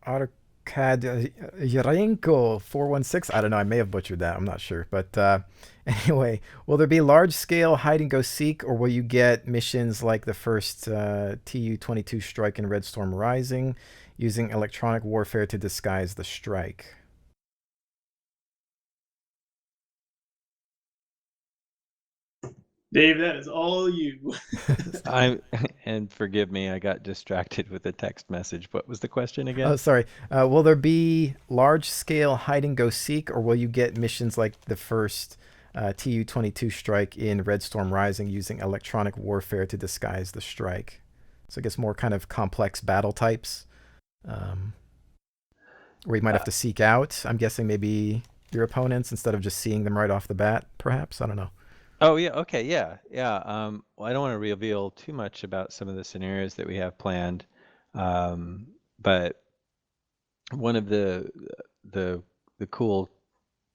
AutoCAD Yarenko 416. I don't know. I may have butchered that. I'm not sure. But anyway, will there be large-scale hide-and-go-seek, or will you get missions like the first Tu-22 strike in Red Storm Rising, using electronic warfare to disguise the strike? Dave, that is all you. And forgive me, I got distracted with a text message. What was the question again? Oh, sorry. Will there be large-scale hide-and-go-seek, or will you get missions like the first Tu-22 strike in Red Storm Rising, using electronic warfare to disguise the strike? So I guess more kind of complex battle types, where you might have to seek out, I'm guessing, maybe your opponents instead of just seeing them right off the bat, perhaps? I don't know. Oh, yeah. Okay. Yeah. Yeah. Well, I don't want to reveal too much about some of the scenarios that we have planned. But one of the cool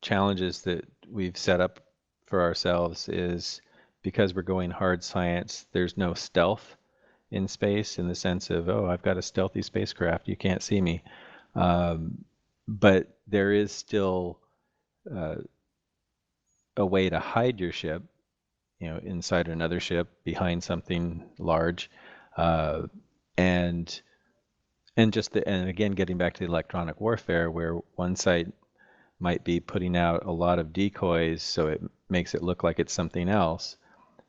challenges that we've set up for ourselves is, because we're going hard science, there's no stealth in space, in the sense of, oh, I've got a stealthy spacecraft, you can't see me. But there is still a way to hide your ship, inside another ship, behind something large, and and again, getting back to the electronic warfare, where one site might be putting out a lot of decoys, so it makes it look like it's something else.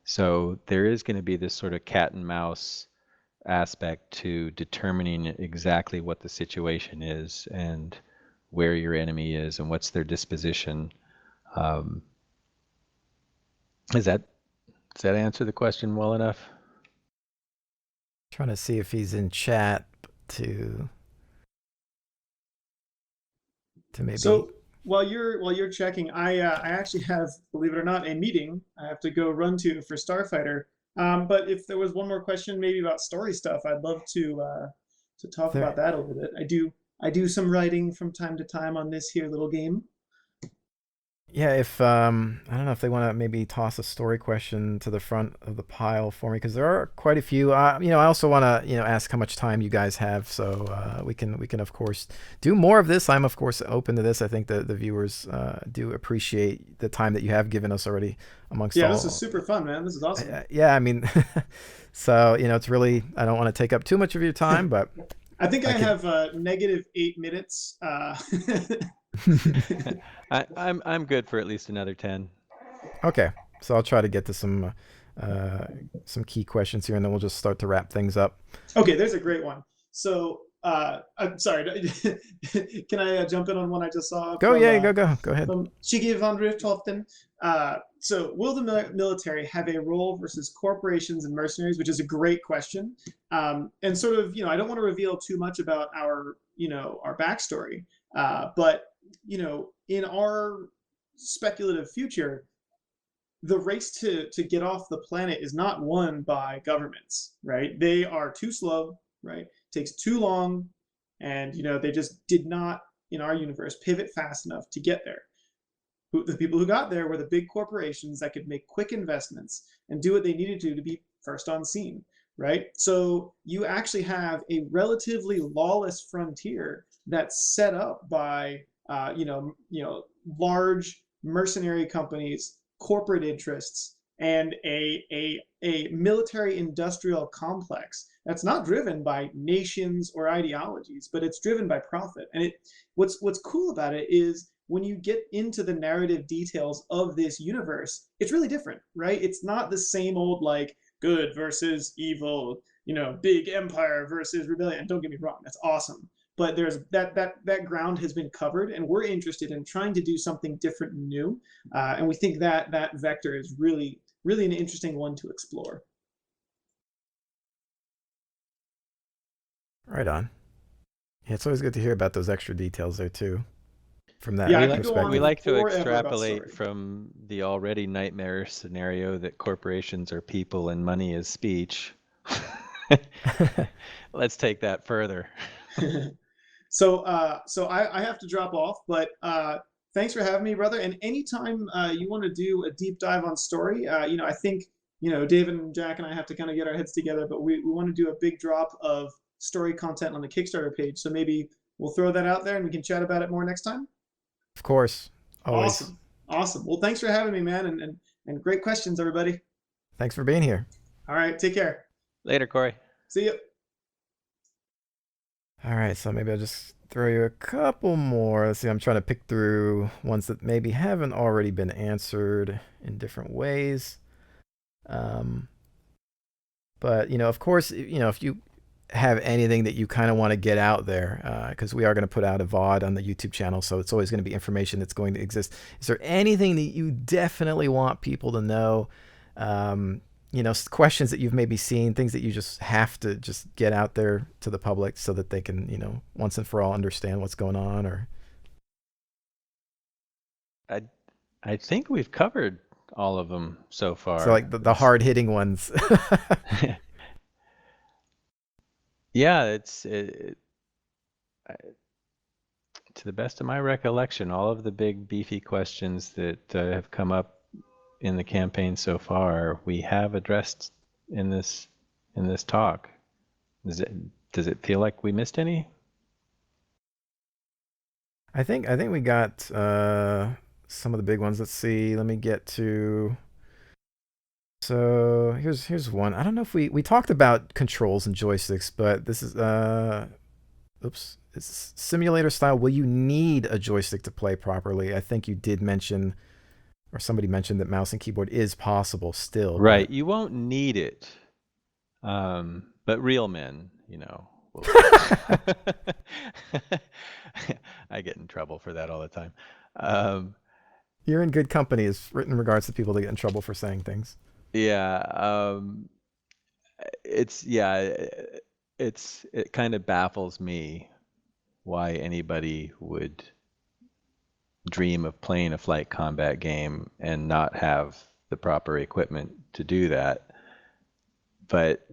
So there is going to be this sort of cat and mouse aspect to determining exactly what the situation is and where your enemy is and what's their disposition. Does that answer the question well enough? Trying to see if he's in chat to maybe. So while you're checking, I actually have, believe it or not, a meeting I have to go run to for Starfighter. But if there was one more question, maybe about story stuff, I'd love to talk about that a little bit. I do some writing from time to time on this here little game. Yeah, if I don't know if they want to maybe toss a story question to the front of the pile for me, because there are quite a few. I also want to ask how much time you guys have, so we can of course do more of this. I'm of course open to this. I think the viewers do appreciate the time that you have given us already amongst all. Yeah, this is super fun, man. This is awesome. Yeah, I mean, so it's really, I don't want to take up too much of your time, but I think I have negative 8 minutes. I'm good for at least another 10. Okay, so I'll try to get to some key questions here, and then we'll just start to wrap things up. Okay, there's a great one. So I'm sorry. Can I jump in on one I just saw? Go ahead. From Chigi van Riefthofen. So will the military have a role versus corporations and mercenaries, which is a great question. And sort of, I don't want to reveal too much about our backstory, but in our speculative future, the race to get off the planet is not won by governments, right? They are too slow, right? It takes too long, and they just did not, in our universe, pivot fast enough to get there. The people who got there were the big corporations that could make quick investments and do what they needed to be first on scene, right? So you actually have a relatively lawless frontier that's set up by large mercenary companies, corporate interests, and a military industrial complex that's not driven by nations or ideologies, but it's driven by profit. And what's cool about it is, when you get into the narrative details of this universe, it's really different, right? It's not the same old like good versus evil, big empire versus rebellion. Don't get me wrong, that's awesome. But there's that ground has been covered, and we're interested in trying to do something different and new. And we think that vector is really, really an interesting one to explore. Right on. Yeah, it's always good to hear about those extra details there too. from that Yeah, I We could like go on we perspective. like to forever about extrapolate story. from the already nightmarish scenario that corporations are people and money is speech. Let's take that further. So I have to drop off, but thanks for having me, brother. And anytime you want to do a deep dive on story, I think David and Jack and I have to kind of get our heads together, but we want to do a big drop of story content on the Kickstarter page. So maybe we'll throw that out there and we can chat about it more next time. Of course, always. Awesome. Well, thanks for having me, man, and great questions, everybody. Thanks for being here. All right, take care. Later, Coray. See you. All right, so maybe I'll just throw you a couple more. Let's see, I'm trying to pick through ones that maybe haven't already been answered in different ways. But, of course, if you have anything that you kind of want to get out there, because we are going to put out a VOD on the YouTube channel, so it's always going to be information that's going to exist. Is there anything that you definitely want people to know? Questions that you've maybe seen, things that you just have to just get out there to the public so that they can, once and for all understand what's going on? Or I think we've covered all of them so far. So like the hard hitting ones. Yeah, to the best of my recollection, all of the big beefy questions that have come up in the campaign so far, we have addressed in this talk. Does it feel like we missed any? I think we got some of the big ones. Let's see. Let me get to. So here's one. I don't know if we talked about controls and joysticks, but this is it's simulator style. Will you need a joystick to play properly? I think you did mention, or somebody mentioned, that mouse and keyboard is possible still. Right. But you won't need it. But real men, will. I get in trouble for that all the time. You're in good company in regards to people that get in trouble for saying things. Yeah. It kind of baffles me why anybody would dream of playing a flight combat game and not have the proper equipment to do that. But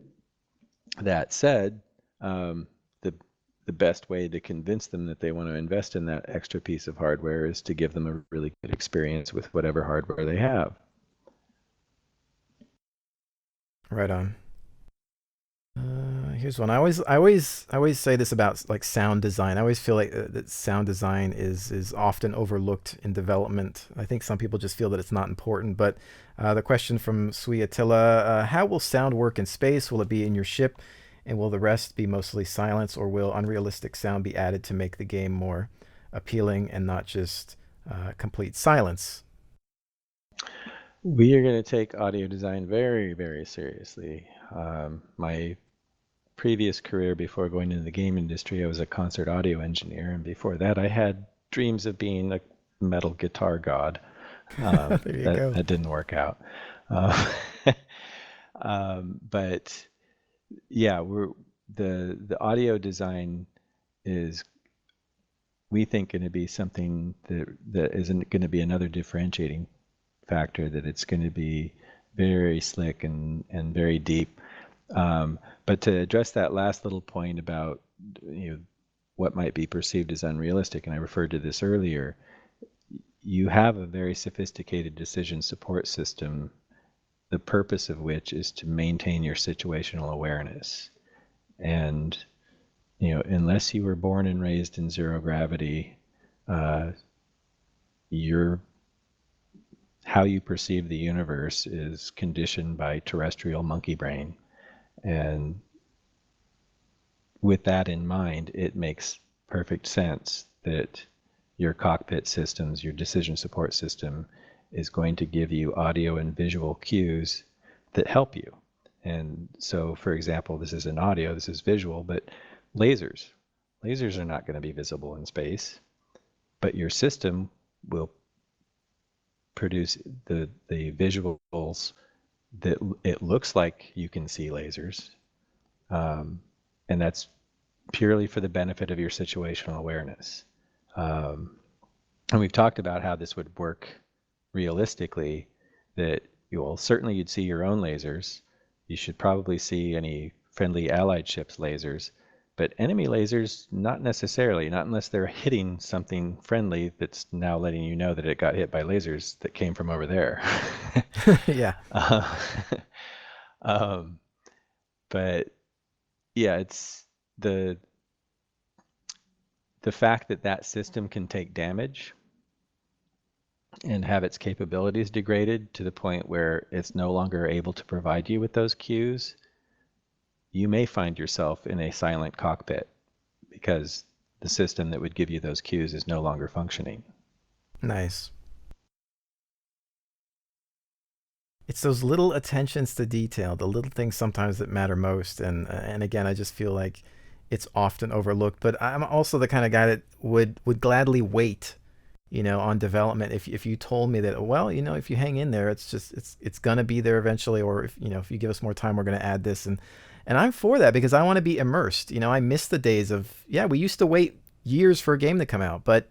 that said, the best way to convince them that they want to invest in that extra piece of hardware is to give them a really good experience with whatever hardware they have. Right on. Here's one. I always say this about like sound design. I always feel like that sound design is often overlooked in development. I think some people just feel that it's not important. But the question from Sui Attila: how will sound work in space? Will it be in your ship, and will the rest be mostly silence, or will unrealistic sound be added to make the game more appealing and not just complete silence? We are going to take audio design very, very seriously. My previous career before going into the game industry, I was a concert audio engineer, and before that I had dreams of being a metal guitar god. There you go. That didn't work out. But yeah, the audio design is, we think, going to be something that isn't going to be another differentiating factor, that it's going to be very slick and very deep. But to address that last little point about what might be perceived as unrealistic, and I referred to this earlier, you have a very sophisticated decision support system, the purpose of which is to maintain your situational awareness. And unless you were born and raised in zero gravity, how you perceive the universe is conditioned by terrestrial monkey brain. And with that in mind, it makes perfect sense that your cockpit systems, your decision support system, is going to give you audio and visual cues that help you. And so, for example, this isn't audio, this is visual, but lasers are not going to be visible in space, but your system will produce the visuals that it looks like you can see lasers, and that's purely for the benefit of your situational awareness. and we've talked about how this would work realistically, that certainly you'd see your own lasers. You should probably see any friendly allied ships' lasers, but enemy lasers, not necessarily, not unless they're hitting something friendly that's now letting you know that it got hit by lasers that came from over there. Yeah. But yeah, it's the fact that that system can take damage and have its capabilities degraded to the point where it's no longer able to provide you with those cues, you may find yourself in a silent cockpit because the system that would give you those cues is no longer functioning. Nice. It's those little attentions to detail, the little things sometimes that matter most. And again, I just feel like it's often overlooked. But I'm also the kind of guy that would gladly wait, on development. If you told me that, well, if you hang in there, it's gonna be there eventually, or if you give us more time, we're gonna add this, and I'm for that because I want to be immersed. I miss the days of, we used to wait years for a game to come out, but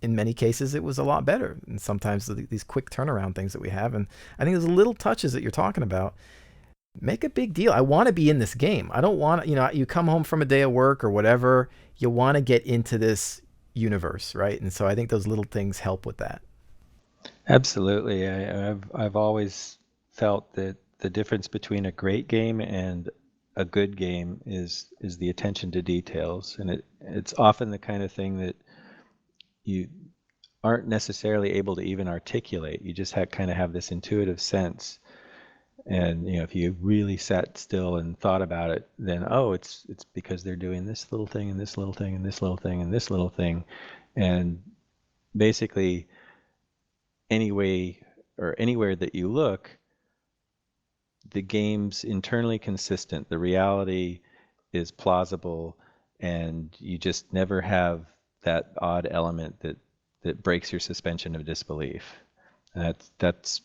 in many cases it was a lot better. And sometimes these quick turnaround things that we have, and I think those little touches that you're talking about make a big deal. I want to be in this game. I don't want to, you come home from a day of work or whatever, you want to get into this universe, right? And so I think those little things help with that. Absolutely. I've always felt that the difference between a great game and a good game is the attention to details, and it's often the kind of thing that you aren't necessarily able to even articulate. You just kind of have this intuitive sense, and if you really sat still and thought about it, then it's because they're doing this little thing and this little thing and this little thing and this little thing, and basically anywhere that you look, the game's internally consistent, the reality is plausible, and you just never have that odd element that breaks your suspension of disbelief. And that's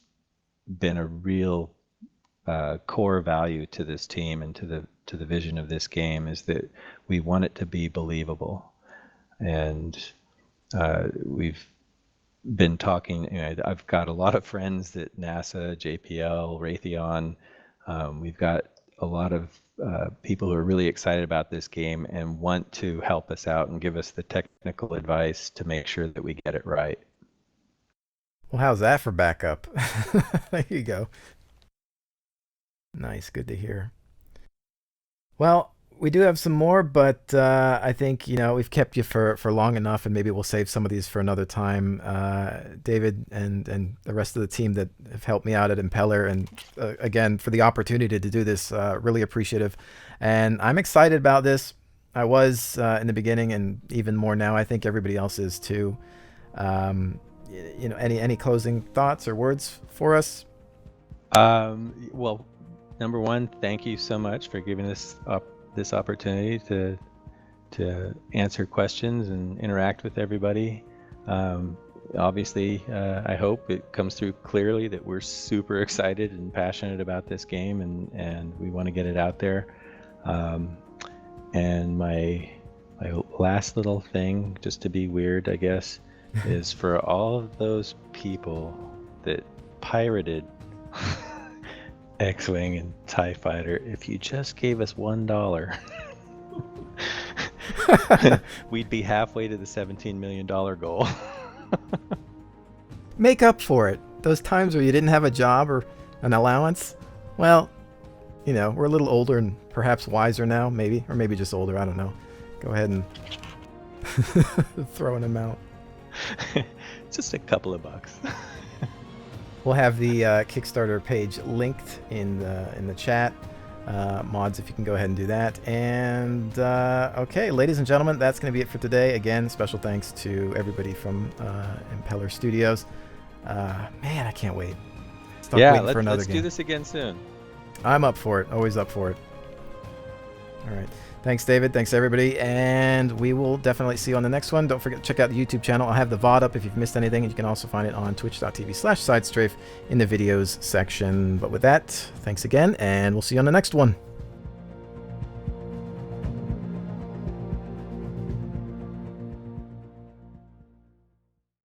been a real core value to this team and to the vision of this game, is that we want it to be believable. And we've been talking, I've got a lot of friends at NASA, JPL, Raytheon. We've got a lot of people who are really excited about this game and want to help us out and give us the technical advice to make sure that we get it right. Well, how's that for backup? There you go. Nice, good to hear. Well, we do have some more, but I think we've kept you for long enough, and maybe we'll save some of these for another time. David and the rest of the team that have helped me out at Impeller, and again for the opportunity to do this, really appreciative, and I'm excited about this. I was in the beginning, and even more now. I think everybody else is too. Any closing thoughts or words for us? Well, number one, thank you so much for giving us this opportunity to answer questions and interact with everybody. Obviously, I hope it comes through clearly that we're super excited and passionate about this game, and we want to get it out there. And my last little thing, just to be weird, I guess, is for all of those people that pirated X-Wing and TIE Fighter, if you just gave us $1, we'd be halfway to the $17 million goal. Make up for it. Those times where you didn't have a job or an allowance. Well, we're a little older and perhaps wiser now, maybe. Or maybe just older, I don't know. Go ahead and throw an amount. Just a couple of bucks. We'll have the Kickstarter page linked in the chat. Mods, if you can go ahead and do that. And okay, ladies and gentlemen, that's going to be it for today. Again, special thanks to everybody from Impeller Studios. Man, I can't wait. Let's do this again soon. I'm up for it. Always up for it. All right. Thanks, David. Thanks, everybody. And we will definitely see you on the next one. Don't forget to check out the YouTube channel. I'll have the VOD up if you've missed anything. And you can also find it on twitch.tv/SideStrafe in the videos section. But with that, thanks again, and we'll see you on the next one.